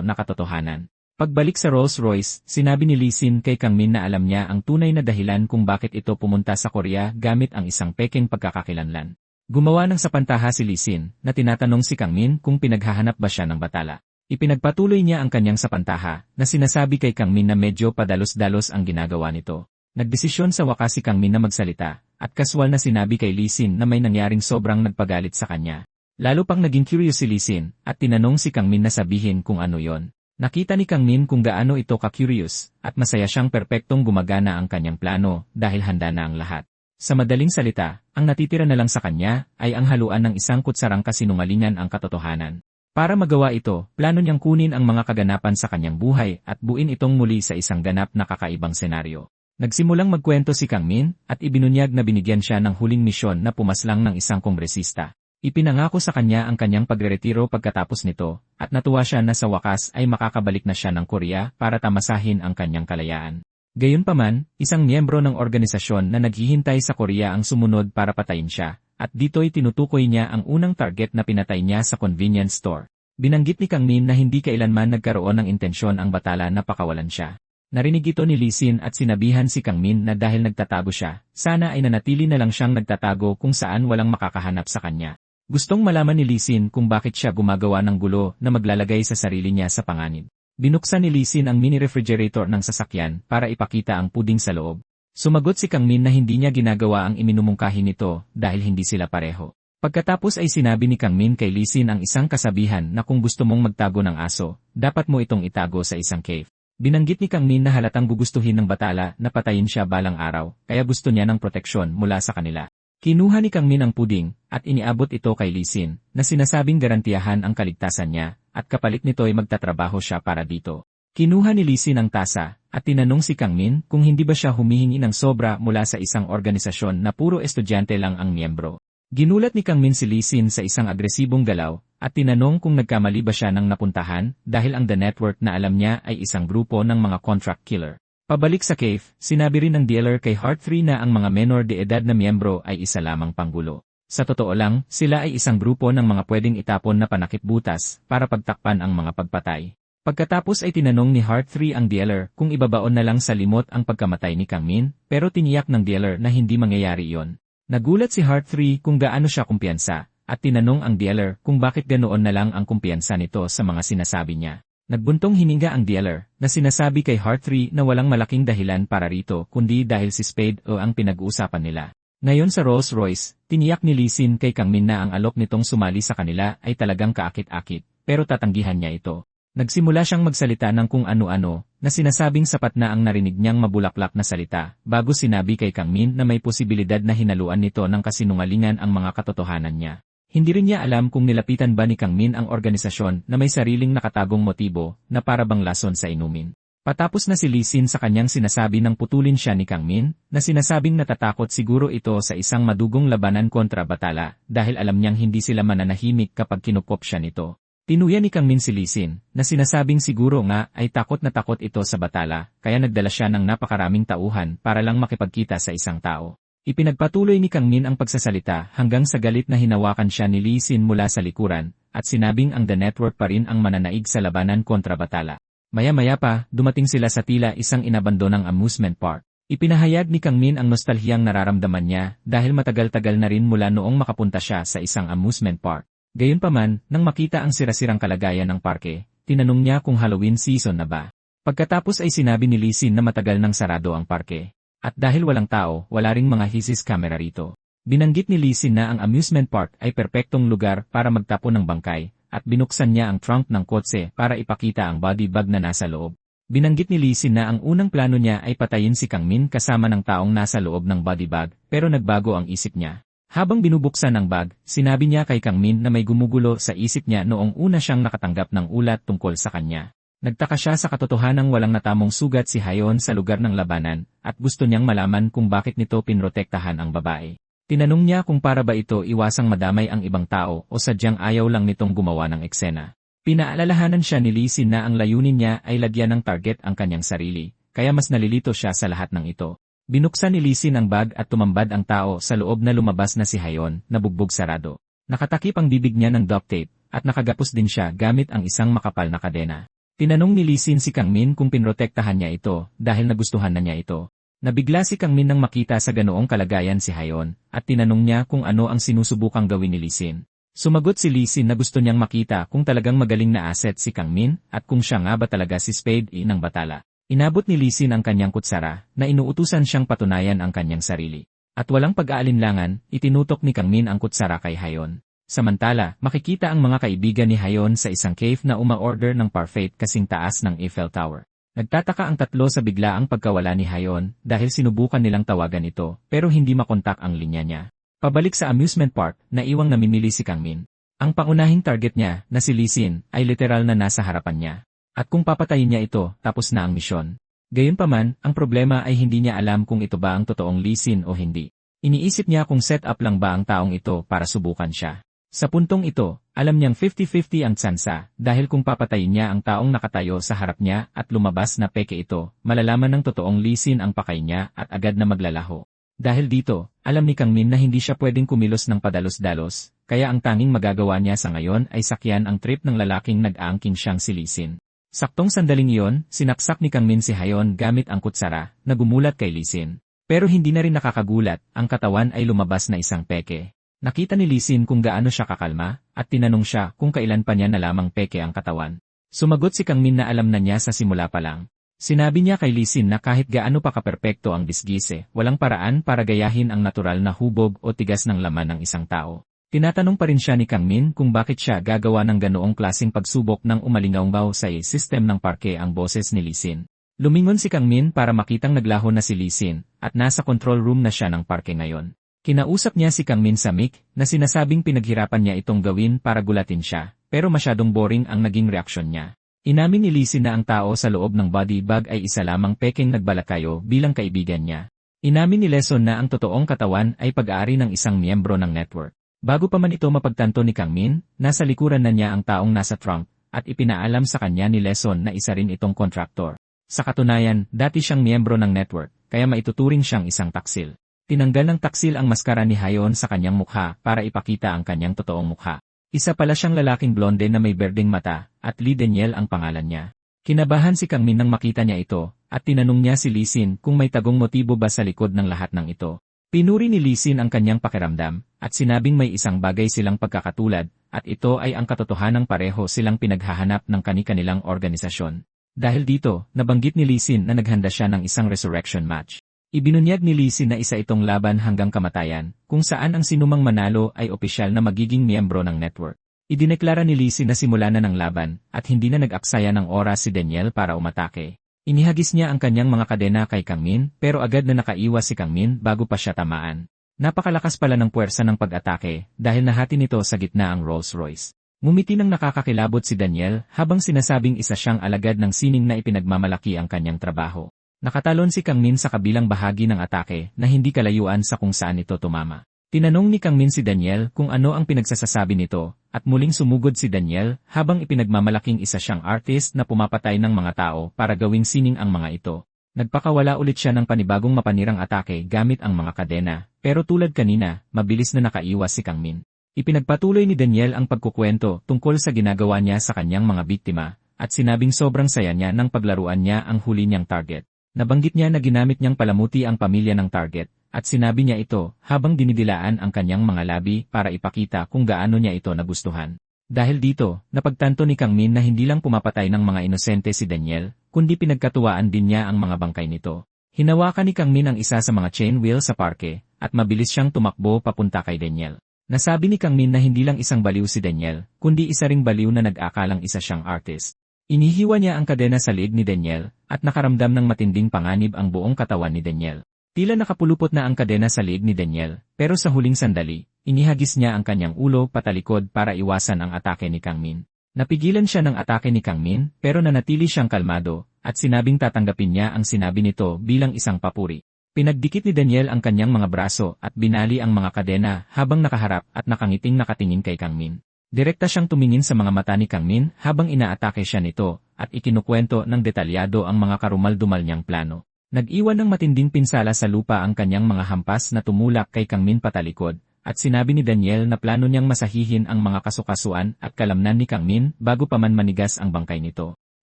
na katotohanan. Pagbalik sa Rolls-Royce, sinabi ni Lee Sin kay Kang Min na alam niya ang tunay na dahilan kung bakit ito pumunta sa Korea gamit ang isang pekeng pagkakakilanlan. Gumawa ng sapantaha si Lee Sin na tinatanong si Kang Min kung pinaghahanap ba siya ng Batala. Ipinagpatuloy niya ang kanyang sapantaha na sinasabi kay Kang Min na medyo padalos-dalos ang ginagawa nito. Nagdesisyon sa wakas si Kang Min na magsalita at kaswal na sinabi kay Lee Sin na may nangyaring sobrang nagpagalit sa kanya. Lalo pang naging curious si Lee Sin at tinanong si Kang Min na sabihin kung ano yon. Nakita ni Kang Min kung gaano ito ka-curious, at masaya siyang perpektong gumagana ang kanyang plano dahil handa na ang lahat. Sa madaling salita, ang natitira na lang sa kanya ay ang haluan ng isang kutsarang kasinungalingan ang katotohanan. Para magawa ito, plano niyang kunin ang mga kaganapan sa kanyang buhay at buin itong muli sa isang ganap na kakaibang senaryo. Nagsimulang magkwento si Kang Min at ibinunyag na binigyan siya ng huling misyon na pumaslang ng isang kongresista. Ipinangako sa kanya ang kanyang pagreretiro pagkatapos nito at natuwa siya na sa wakas ay makakabalik na siya ng Korea para tamasahin ang kanyang kalayaan. Gayunpaman, isang miyembro ng organisasyon na naghihintay sa Korea ang sumunod para patayin siya. At dito'y tinutukoy niya ang unang target na pinatay niya sa convenience store. Binanggit ni Kang Min na hindi kailanman nagkaroon ng intensyon ang batala na pakawalan siya. Narinig ito ni Lee Sin at sinabihan si Kang Min na dahil nagtatago siya, sana ay nanatili na lang siyang nagtatago kung saan walang makakahanap sa kanya. Gustong malaman ni Lee Sin kung bakit siya gumagawa ng gulo na maglalagay sa sarili niya sa panganib. Binuksan ni Lee Sin ang mini-refrigerator ng sasakyan para ipakita ang puding sa loob. Sumagot si Kang Min na hindi niya ginagawa ang iminumungkahi nito dahil hindi sila pareho. Pagkatapos ay sinabi ni Kang Min kay Lee Sin ang isang kasabihan na kung gusto mong magtago ng aso, dapat mo itong itago sa isang cave. Binanggit ni Kang Min na halatang gugustuhin ng batala na patayin siya balang araw, kaya gusto niya ng proteksyon mula sa kanila. Kinuha ni Kang Min ang puding at iniabot ito kay Lee Sin na sinasabing garantiyahan ang kaligtasan niya at kapalit nito ay magtatrabaho siya para dito. Kinuha ni Lee Sin ang tasa at tinanong si Kang Min kung hindi ba siya humihingi ng sobra mula sa isang organisasyon na puro estudyante lang ang miyembro. Ginulat ni Kang Min si Lee Sin sa isang agresibong galaw at tinanong kung nagkamali ba siya ng napuntahan dahil ang The Network na alam niya ay isang grupo ng mga contract killer. Pabalik sa cave, sinabi rin ng dealer kay Heart 3 na ang mga menor de edad na miyembro ay isa lamang panggulo. Sa totoo lang, sila ay isang grupo ng mga pwedeng itapon na panakip butas para pagtakpan ang mga pagpatay. Pagkatapos ay tinanong ni Heart 3 ang dealer kung ibabaon na lang sa limot ang pagkamatay ni Kang Min, pero tiniyak ng dealer na hindi mangyayari iyon. Nagulat si Heart 3 kung gaano siya kumpiyansa, at tinanong ang dealer kung bakit ganoon na lang ang kumpiyansa nito sa mga sinasabi niya. Nagbuntong hininga ang dealer, na sinasabi kay Heart 3 na walang malaking dahilan para rito kundi dahil si Spade o ang pinag-uusapan nila. Ngayon sa Rolls-Royce, tiniyak ni Lee Sin kay Kang Min na ang alok nitong sumali sa kanila ay talagang kaakit-akit, pero tatanggihan niya ito. Nagsimula siyang magsalita ng kung ano-ano, na sinasabing sapat na ang narinig niyang mabulaklak na salita, bago sinabi kay Kang Min na may posibilidad na hinaluan nito ng kasinungalingan ang mga katotohanan niya. Hindi rin niya alam kung nilapitan ba ni Kang Min ang organisasyon na may sariling nakatagong motibo na para bang lason sa inumin. Patapos na si Lee Sin sa kanyang sinasabi ng putulin siya ni Kang Min, na sinasabing natatakot siguro ito sa isang madugong labanan kontra batala dahil alam niyang hindi sila mananahimik kapag kinupop siya nito. Tinuya ni Kang Min si Lee Sin, na sinasabing siguro nga ay takot na takot ito sa batala, kaya nagdala siya ng napakaraming tauhan para lang makipagkita sa isang tao. Ipinagpatuloy ni Kang Min ang pagsasalita hanggang sa galit na hinawakan siya ni Lee Sin mula sa likuran, at sinabing ang The Network pa rin ang mananaig sa labanan kontra batala. Maya-maya pa, dumating sila sa tila isang inabandonang amusement park. Ipinahayag ni Kang Min ang nostalhiyang nararamdaman niya dahil matagal-tagal na rin mula noong makapunta siya sa isang amusement park. Gayunpaman, nang makita ang sirasirang kalagayan ng parke, tinanong niya kung Halloween season na ba. Pagkatapos ay sinabi ni Lee Sin na matagal nang sarado ang parke. At dahil walang tao, wala ring mga hisis camera rito. Binanggit ni Lee Sin na ang amusement park ay perpektong lugar para magtapon ng bangkay, at binuksan niya ang trunk ng kotse para ipakita ang body bag na nasa loob. Binanggit ni Lee Sin na ang unang plano niya ay patayin si Kang Min kasama ng taong nasa loob ng body bag, pero nagbago ang isip niya. Habang binubuksan ang bag, sinabi niya kay Kang Min na may gumugulo sa isip niya noong una siyang nakatanggap ng ulat tungkol sa kanya. Nagtaka siya sa katotohanang walang natamong sugat si Hayon sa lugar ng labanan, at gusto niyang malaman kung bakit nito pinrotektahan ang babae. Tinanong niya kung para ba ito iwasang madamay ang ibang tao o sadyang ayaw lang nitong gumawa ng eksena. Pinaalalahanan siya ni Lee Sin na ang layunin niya ay lagyan ng target ang kanyang sarili, kaya mas nalilito siya sa lahat ng ito. Binuksan ni Lee Sin ang bag at tumambad ang tao sa loob na lumabas na si Hayon, na bugbog sarado. Nakatakip ang bibig niya ng duct tape, at nakagapos din siya gamit ang isang makapal na kadena. Tinanong ni Lee Sin si Kang Min kung pinrotektahan niya ito, dahil nagustuhan na niya ito. Nabigla si Kang Min nang makita sa ganoong kalagayan si Hayon, at tinanong niya kung ano ang sinusubukang gawin ni Lee Sin. Sumagot si Lee Sin na gusto niyang makita kung talagang magaling na asset si Kang Min, at kung siya nga ba talaga si Spade ng batala. Inabot ni Lee Sin ang kanyang kutsara, na inuutusan siyang patunayan ang kanyang sarili. At walang pag-aalinlangan, itinutok ni Kang Min ang kutsara kay Hayon. Samantala, makikita ang mga kaibigan ni Hayon sa isang cave na uma-order ng parfait kasing taas ng Eiffel Tower. Nagtataka ang tatlo sa biglaang pagkawala ni Hayon dahil sinubukan nilang tawagan ito pero hindi makontak ang linya niya. Pabalik sa amusement park, naiwang namimili si Kangmin. Ang pangunahing target niya, na si Lee Sin, ay literal na nasa harapan niya. At kung papatayin niya ito, tapos na ang misyon. Gayunpaman, ang problema ay hindi niya alam kung ito ba ang totoong Lee Sin o hindi. Iniisip niya kung set up lang ba ang taong ito para subukan siya. Sa puntong ito, alam niyang 50-50 ang tsansa dahil kung papatayin niya ang taong nakatayo sa harap niya at lumabas na peke ito, malalaman ng totoong Lee Sin ang pakay niya at agad na maglalaho. Dahil dito, alam ni Kangmin na hindi siya pwedeng kumilos ng padalos-dalos, kaya ang tanging magagawa niya sa ngayon ay sakyan ang trip ng lalaking nag-aangkin siyang si Lee Sin. Saktong sandaling iyon, sinaksak ni Kangmin si Hayon gamit ang kutsara na gumulat kay Lee Sin. Pero hindi na rin nakakagulat, ang katawan ay lumabas na isang peke. Nakita ni Lee Sin kung gaano siya kakalma, at tinanong siya kung kailan pa niya na lamang peke ang katawan. Sumagot si Kangmin na alam na niya sa simula pa lang. Sinabi niya kay Lee Sin na kahit gaano pa kaperpekto ang disgise, walang paraan para gayahin ang natural na hubog o tigas ng laman ng isang tao. Tinatanong pa rin siya ni Kangmin kung bakit siya gagawa ng ganoong klaseng pagsubok ng umalingaw sa system ng parke ang boses ni Lee Sin. Lumingon si Kangmin para makitang naglaho na si Lee Sin, at nasa control room na siya ng parke ngayon. Kinausap niya si Kangmin sa mic, na sinasabing pinaghirapan niya itong gawin para gulatin siya, pero masyadong boring ang naging reaksyon niya. Inamin ni Lee Sin na ang tao sa loob ng body bag ay isa lamang pekeng nagbalakayo bilang kaibigan niya. Inamin ni Leson na ang totoong katawan ay pag-aari ng isang miyembro ng network. Bago pa man ito mapagtanto ni Kangmin, nasa likuran na niya ang taong nasa trunk, at ipinaalam sa kanya ni Leson na isa rin itong kontraktor. Sa katunayan, dati siyang miyembro ng network, kaya maituturing siyang isang taksil. Tinanggal ng taksil ang maskara ni Hayon sa kanyang mukha para ipakita ang kanyang totoong mukha. Isa pala siyang lalaking blonde na may berdeng mata, at Lee Daniel ang pangalan niya. Kinabahan si Kangmin nang makita niya ito, at tinanong niya si Lee Sin kung may tagong motibo ba sa likod ng lahat ng ito. Pinuri ni Lee Sin ang kanyang pakiramdam, at sinabing may isang bagay silang pagkakatulad, at ito ay ang katotohanang pareho silang pinaghahanap ng kani-kanilang organisasyon. Dahil dito, nabanggit ni Lee Sin na naghanda siya ng isang resurrection match. Ibinunyag ni Lee Sin na isa itong laban hanggang kamatayan, kung saan ang sinumang manalo ay opisyal na magiging miyembro ng network. Idineklara ni Lee Sin na simula na ng laban, at hindi na nag-aksaya ng oras si Daniel para umatake. Inihagis niya ang kanyang mga kadena kay Kangmin, pero agad na nakaiwas si Kangmin bago pa siya tamaan. Napakalakas pala ng puwersa ng pag-atake, dahil nahati nito sa gitna ang Rolls-Royce. Ngumiti ng nakakakilabot si Daniel habang sinasabing isa siyang alagad ng sining na ipinagmamalaki ang kanyang trabaho. Nakatalon si Kangmin sa kabilang bahagi ng atake na hindi kalayuan sa kung saan ito tumama. Tinanong ni Kangmin si Daniel kung ano ang pinagsasasabi nito, at muling sumugod si Daniel habang ipinagmamalaking isa siyang artist na pumapatay ng mga tao para gawing sining ang mga ito. Nagpakawala ulit siya ng panibagong mapanirang atake gamit ang mga kadena, pero tulad kanina, mabilis na nakaiwas si Kangmin. Ipinagpatuloy ni Daniel ang pagkukwento tungkol sa ginagawa niya sa kanyang mga biktima, at sinabing sobrang saya niya nang paglaruan niya ang huli niyang target. Nabanggit niya na ginamit niyang palamuti ang pamilya ng target, at sinabi niya ito habang dinidilaan ang kanyang mga labi para ipakita kung gaano niya ito nagustuhan. Dahil dito, napagtanto ni Kangmin na hindi lang pumapatay ng mga inosente si Daniel, kundi pinagkatuwaan din niya ang mga bangkay nito. Hinawakan ni Kangmin ang isa sa mga chain wheel sa parke, at mabilis siyang tumakbo papunta kay Daniel. Nasabi ni Kangmin na hindi lang isang baliw si Daniel, kundi isa ring baliw na nag-akalang isa siyang artist. Inihiwa niya ang kadena sa leeg ni Daniel, at nakaramdam ng matinding panganib ang buong katawan ni Daniel. Tila nakapulupot na ang kadena sa leeg ni Daniel, pero sa huling sandali, inihagis niya ang kanyang ulo patalikod para iwasan ang atake ni Kangmin. Napigilan siya ng atake ni Kangmin, pero nanatili siyang kalmado, at sinabing tatanggapin niya ang sinabi nito bilang isang papuri. Pinagdikit ni Daniel ang kanyang mga braso at binali ang mga kadena habang nakaharap at nakangiting nakatingin kay Kangmin. Direkta siyang tumingin sa mga mata ni Kangmin habang inaatake siya nito, at ikinukwento ng detalyado ang mga karumal-dumal niyang plano. Nag-iwan ng matinding pinsala sa lupa ang kanyang mga hampas na tumulak kay Kangmin patalikod, at sinabi ni Daniel na plano niyang masahihin ang mga kasukasuan at kalamnan ni Kangmin bago pa man manigas ang bangkay nito.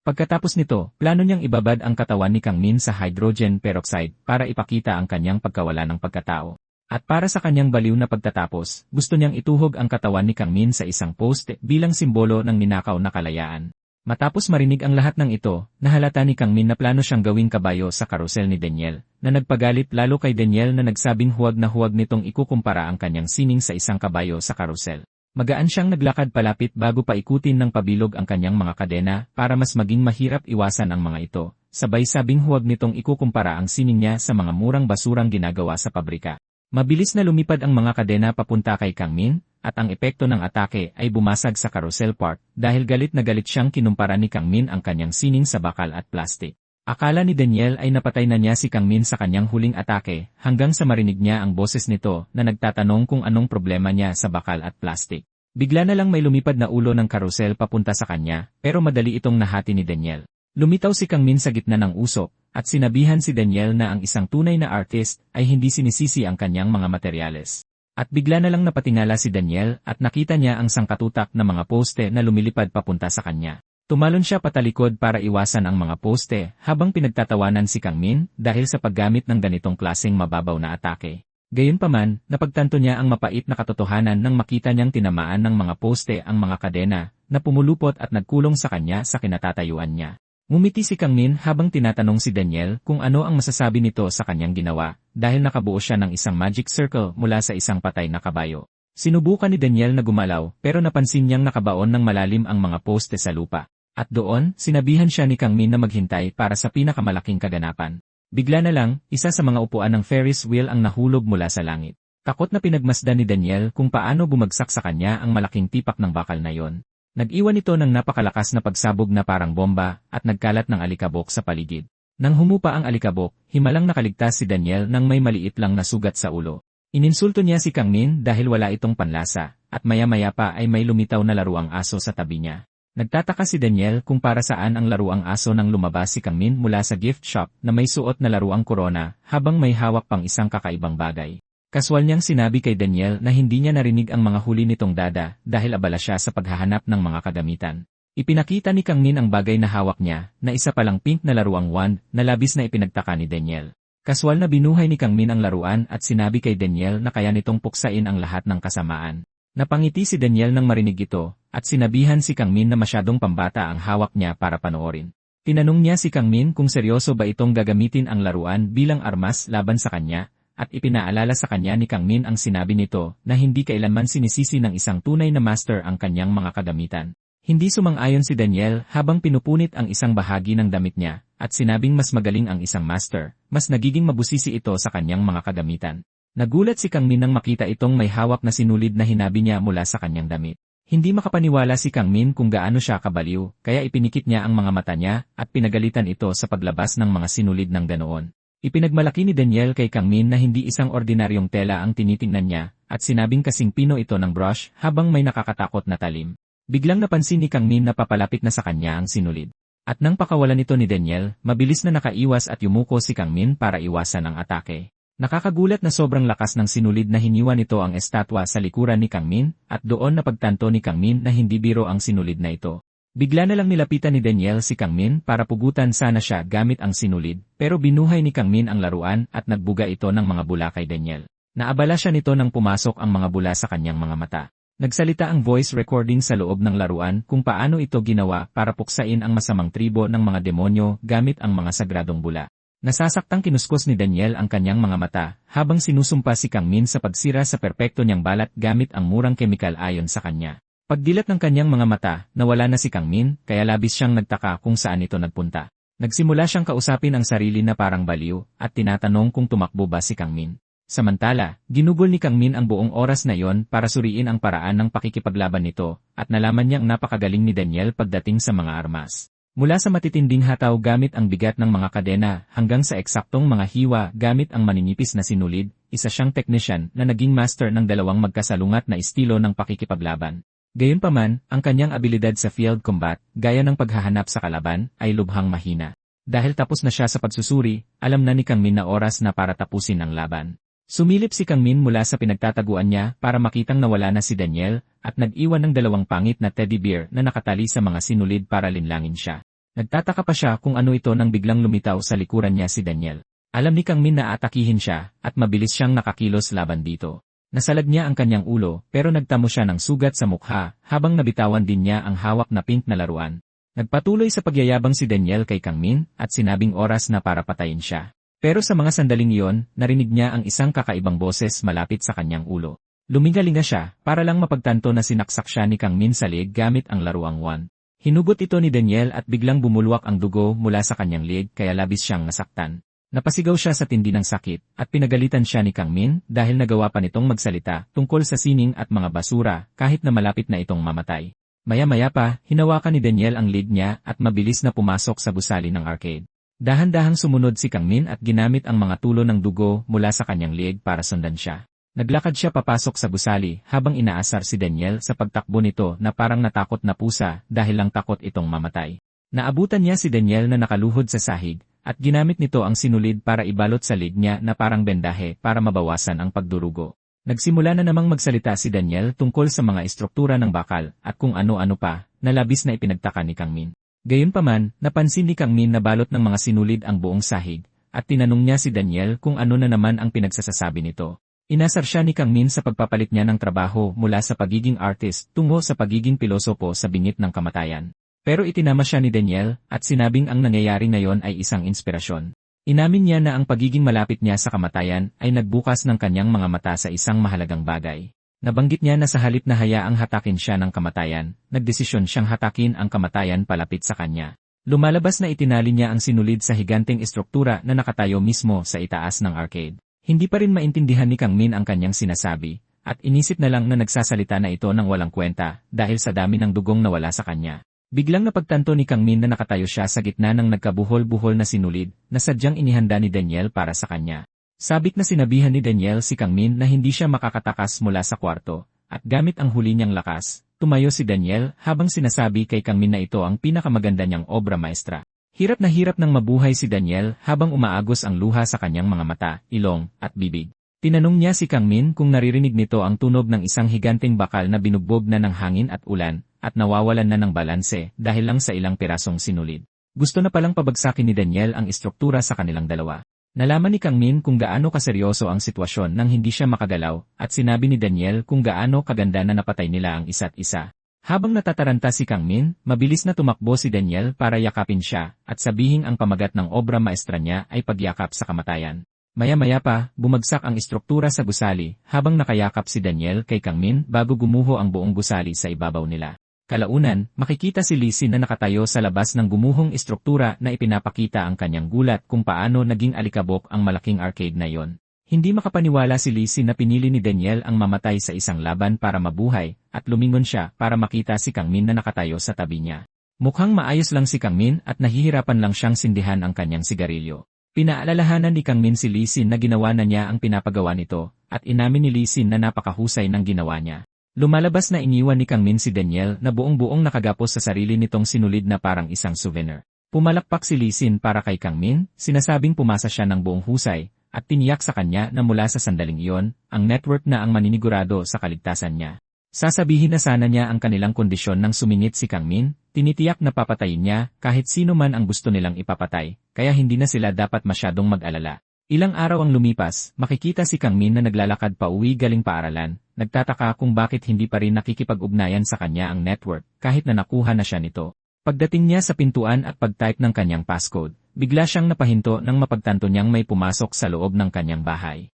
Pagkatapos nito, plano niyang ibabad ang katawan ni Kangmin sa hydrogen peroxide para ipakita ang kanyang pagkawala ng pagkatao. At para sa kanyang baliw na pagtatapos, gusto niyang ituhog ang katawan ni Kangmin sa isang poste bilang simbolo ng ninakaw na kalayaan. Matapos marinig ang lahat ng ito, nahalata ni Kangmin na plano siyang gawing kabayo sa karusel ni Daniel, na nagpagalit lalo kay Daniel na nagsabing huwag na huwag nitong ikukumpara ang kanyang sining sa isang kabayo sa karusel. Magaan siyang naglakad palapit bago paikutin ng pabilog ang kanyang mga kadena para mas maging mahirap iwasan ang mga ito. Sabay sabing huwag nitong ikukumpara ang sining niya sa mga murang basurang ginagawa sa pabrika. Mabilis na lumipad ang mga kadena papunta kay Kang Min, at ang epekto ng atake ay bumasag sa carousel park dahil galit na galit siyang kinumpara ni Kang Min ang kanyang sining sa bakal at plastik. Akala ni Daniel ay napatay na niya si Kang Min sa kanyang huling atake hanggang sa marinig niya ang boses nito na nagtatanong kung anong problema niya sa bakal at plastik. Bigla na lang may lumipad na ulo ng carousel papunta sa kanya, pero madali itong nahati ni Daniel. Lumitaw si Kang Min sa gitna ng usok, at sinabihan si Daniel na ang isang tunay na artist ay hindi sinisisi ang kanyang mga materyales. At bigla na lang napatingala si Daniel at nakita niya ang sangkatutak na mga poste na lumilipad papunta sa kanya. Tumalon siya patalikod para iwasan ang mga poste habang pinagtatawanan si Kang Min dahil sa paggamit ng ganitong klaseng mababaw na atake. Gayunpaman, napagtanto niya ang mapait na katotohanan nang makita niyang tinamaan ng mga poste ang mga kadena na pumulupot at nagkulong sa kanya sa kinatatayuan niya. Ngumiti si Kang Min habang tinatanong si Daniel kung ano ang masasabi nito sa kanyang ginawa dahil nakabuo siya ng isang magic circle mula sa isang patay na kabayo. Sinubukan ni Daniel na gumalaw pero napansin niyang nakabaon ng malalim ang mga poste sa lupa. At doon, sinabihan siya ni Kang Min na maghintay para sa pinakamalaking kaganapan. Bigla na lang, isa sa mga upuan ng Ferris wheel ang nahulog mula sa langit. Takot na pinagmasdan ni Daniel kung paano bumagsak sa kanya ang malaking tipak ng bakal na yon. Nag-iwan ito ng napakalakas na pagsabog na parang bomba at nagkalat ng alikabok sa paligid. Nang humupa ang alikabok, himalang nakaligtas si Daniel nang may maliit lang na sugat sa ulo. Ininsulto niya si Kang Min dahil wala itong panlasa, at maya-maya pa ay may lumitaw na laruang aso sa tabi niya. Nagtataka si Daniel kung para saan ang laruang aso nang lumabas si Kang Min mula sa gift shop na may suot na laruang korona habang may hawak pang isang kakaibang bagay. Kaswal niyang sinabi kay Daniel na hindi niya narinig ang mga huli nitong dada dahil abala siya sa paghahanap ng mga kagamitan. Ipinakita ni Kang Min ang bagay na hawak niya na isa palang pink na laruang wand na labis na ipinagtaka ni Daniel. Kaswal na binuhay ni Kang Min ang laruan at sinabi kay Daniel na kaya nitong puksain ang lahat ng kasamaan. Napangiti si Daniel nang marinig ito at sinabihan si Kang Min na masyadong pambata ang hawak niya para panoorin. Tinanong niya si Kang Min kung seryoso ba itong gagamitin ang laruan bilang armas laban sa kanya. At ipinaalala sa kanya ni Kang Min ang sinabi nito na hindi kailanman sinisisi ng isang tunay na master ang kanyang mga kagamitan. Hindi sumang-ayon si Daniel habang pinupunit ang isang bahagi ng damit niya at sinabing mas magaling ang isang master, mas nagiging mabusisi ito sa kanyang mga kagamitan. Nagulat si Kang Min nang makita itong may hawak na sinulid na hinabi niya mula sa kanyang damit. Hindi makapaniwala si Kang Min kung gaano siya kabaliw, kaya ipinikit niya ang mga mata niya at pinagalitan ito sa paglabas ng mga sinulid ng ganoon. Ipinagmalaki ni Daniel kay Kang Min na hindi isang ordinaryong tela ang tinitingnan niya, at sinabing kasing pino ito ng brush habang may nakakatakot na talim. Biglang napansin ni Kang Min na papalapit na sa kanya ang sinulid. At nang pakawalan ito ni Daniel, mabilis na nakaiwas at yumuko si Kang Min para iwasan ang atake. Nakakagulat na sobrang lakas ng sinulid na hiniwa nito ang estatwa sa likuran ni Kang Min, at doon napagtanto ni Kang Min na hindi biro ang sinulid na ito. Bigla na lang nilapitan ni Daniel si Kang Min para pugutan sana siya gamit ang sinulid, pero binuhay ni Kang Min ang laruan at nagbuga ito ng mga bula kay Daniel. Naabala siya nito nang pumasok ang mga bula sa kanyang mga mata. Nagsalita ang voice recording sa loob ng laruan kung paano ito ginawa para puksain ang masamang tribo ng mga demonyo gamit ang mga sagradong bula. Nasasaktang kinuskos ni Daniel ang kanyang mga mata habang sinusumpa si Kang Min sa pagsira sa perpekto niyang balat gamit ang murang kemikal ayon sa kanya. Pagdilat ng kanyang mga mata, nawala na si Kang Min, kaya labis siyang nagtaka kung saan ito nagpunta. Nagsimula siyang kausapin ang sarili na parang baliw, at tinatanong kung tumakbo ba si Kang Min. Samantala, ginugol ni Kang Min ang buong oras na yon para suriin ang paraan ng pakikipaglaban nito, at nalaman niyang napakagaling ni Daniel pagdating sa mga armas. Mula sa matitinding hataw gamit ang bigat ng mga kadena hanggang sa eksaktong mga hiwa gamit ang maninipis na sinulid, isa siyang teknisyan na naging master ng dalawang magkasalungat na estilo ng pakikipaglaban. Gayunpaman, ang kanyang abilidad sa field combat, gaya ng paghahanap sa kalaban, ay lubhang mahina. Dahil tapos na siya sa pagsusuri, alam na ni Kang Min na oras na para tapusin ang laban. Sumilip si Kang Min mula sa pinagtataguan niya para makitang nawala na si Daniel, at nag-iwan ng dalawang pangit na teddy bear na nakatali sa mga sinulid para linlangin siya. Nagtataka pa siya kung ano ito nang biglang lumitaw sa likuran niya si Daniel. Alam ni Kang Min na atakihin siya, at mabilis siyang nakakilos laban dito. Nasalag niya ang kanyang ulo pero nagtamo siya ng sugat sa mukha habang nabitawan din niya ang hawak na pink na laruan. Nagpatuloy sa pagyayabang si Daniel kay Kang Min at sinabing oras na para patayin siya. Pero sa mga sandaling iyon, narinig niya ang isang kakaibang boses malapit sa kanyang ulo. Lumingalinga siya, para lang mapagtanto na sinaksak siya ni Kang Min sa leeg gamit ang laruang wand. Hinugot ito ni Daniel at biglang bumulwak ang dugo mula sa kanyang leeg kaya labis siyang nasaktan. Napasigaw siya sa tindi ng sakit at pinagalitan siya ni Kang Min dahil nagawa pa nitong magsalita tungkol sa sining at mga basura kahit na malapit na itong mamatay. Maya-maya pa, hinawakan ni Daniel ang leeg niya at mabilis na pumasok sa gusali ng arcade. Dahan-dahang sumunod si Kang Min at ginamit ang mga tulo ng dugo mula sa kanyang leeg para sundan siya. Naglakad siya papasok sa gusali habang inaasar si Daniel sa pagtakbo nito na parang natakot na pusa dahil lang takot itong mamatay. Naabutan niya si Daniel na nakaluhod sa sahig at ginamit nito ang sinulid para ibalot sa leeg niya na parang bendahe para mabawasan ang pagdurugo. Nagsimula na namang magsalita si Daniel tungkol sa mga istruktura ng bakal at kung ano-ano pa na labis na ipinagtaka ni Kang Min. Gayunpaman, napansin ni Kang Min na balot ng mga sinulid ang buong sahig at tinanong niya si Daniel kung ano na naman ang pinagsasasabi nito. Inasar siya ni Kang Min sa pagpapalit niya ng trabaho mula sa pagiging artist tungo sa pagiging pilosopo sa bingit ng kamatayan. Pero itinama siya ni Daniel at sinabing ang nangyayari ngayon ay isang inspirasyon. Inamin niya na ang pagiging malapit niya sa kamatayan ay nagbukas ng kanyang mga mata sa isang mahalagang bagay. Nabanggit niya na sa halip na hayaang hatakin siya ng kamatayan, nagdesisyon siyang hatakin ang kamatayan palapit sa kanya. Lumalabas na itinali niya ang sinulid sa higanteng estruktura na nakatayo mismo sa itaas ng arcade. Hindi pa rin maintindihan ni Kang Min ang kanyang sinasabi, at inisip na lang na nagsasalita na ito ng walang kwenta dahil sa dami ng dugong nawala sa kanya. Biglang napagtanto ni Kang Min na nakatayo siya sa gitna ng nagkabuhol-buhol na sinulid na sadyang inihanda ni Daniel para sa kanya. Sabik na sinabihan ni Daniel si Kang Min na hindi siya makakatakas mula sa kwarto, at gamit ang huli niyang lakas, tumayo si Daniel habang sinasabi kay Kang Min na ito ang pinakamaganda niyang obra maestra. Hirap nang mabuhay si Daniel habang umaagos ang luha sa kanyang mga mata, ilong, at bibig. Tinanong niya si Kang Min kung naririnig nito ang tunog ng isang higanteng bakal na binugbog na ng hangin at ulan, at nawawalan na ng balanse dahil lang sa ilang pirasong sinulid. Gusto na palang pabagsakin ni Daniel ang istruktura sa kanilang dalawa. Nalaman ni Kang Min kung gaano kaseryoso ang sitwasyon nang hindi siya makagalaw, at sinabi ni Daniel kung gaano kaganda na napatay nila ang isa't isa. Habang natataranta si Kang Min, mabilis na tumakbo si Daniel para yakapin siya at sabihing ang pamagat ng obra maestra niya ay pagyakap sa kamatayan. Maya-maya pa, bumagsak ang istruktura sa gusali habang nakayakap si Daniel kay Kang Min bago gumuho ang buong gusali sa ibabaw nila. Kalaunan, makikita si Lee Sin na nakatayo sa labas ng gumuhong istruktura na ipinapakita ang kanyang gulat kung paano naging alikabok ang malaking arcade na yon. Hindi makapaniwala si Lee Sin na pinili ni Daniel ang mamatay sa isang laban para mabuhay, at lumingon siya para makita si Kang Min na nakatayo sa tabi niya. Mukhang maayos lang si Kang Min at nahihirapan lang siyang sindihan ang kanyang sigarilyo. Pinaalalahanan ni Kang Min si Lee Sin na ginawa na niya ang pinapagawa nito, at inamin ni Lee Sin na napakahusay ng ginawa niya. Lumalabas na iniwan ni Kang Min si Daniel na buong-buong nakagapos sa sarili nitong sinulid na parang isang souvenir. Pumalakpak si Lee Sin para kay Kang Min, sinasabing pumasa siya ng buong husay, at tiniyak sa kanya na mula sa sandaling iyon, ang network na ang maninigurado sa kaligtasan niya. Sasabihin na sana niya ang kanilang kondisyon nang sumingit si Kang Min, tinitiyak na papatayin niya kahit sino man ang gusto nilang ipapatay, kaya hindi na sila dapat masyadong mag-alala. Ilang araw ang lumipas, makikita si Kang Min na naglalakad pa uwi galing paaralan, nagtataka kung bakit hindi pa rin nakikipag-ugnayan sa kanya ang network kahit na nakuha na siya nito. Pagdating niya sa pintuan at pag-type ng kanyang passcode, bigla siyang napahinto nang mapagtanto niyang may pumasok sa loob ng kanyang bahay.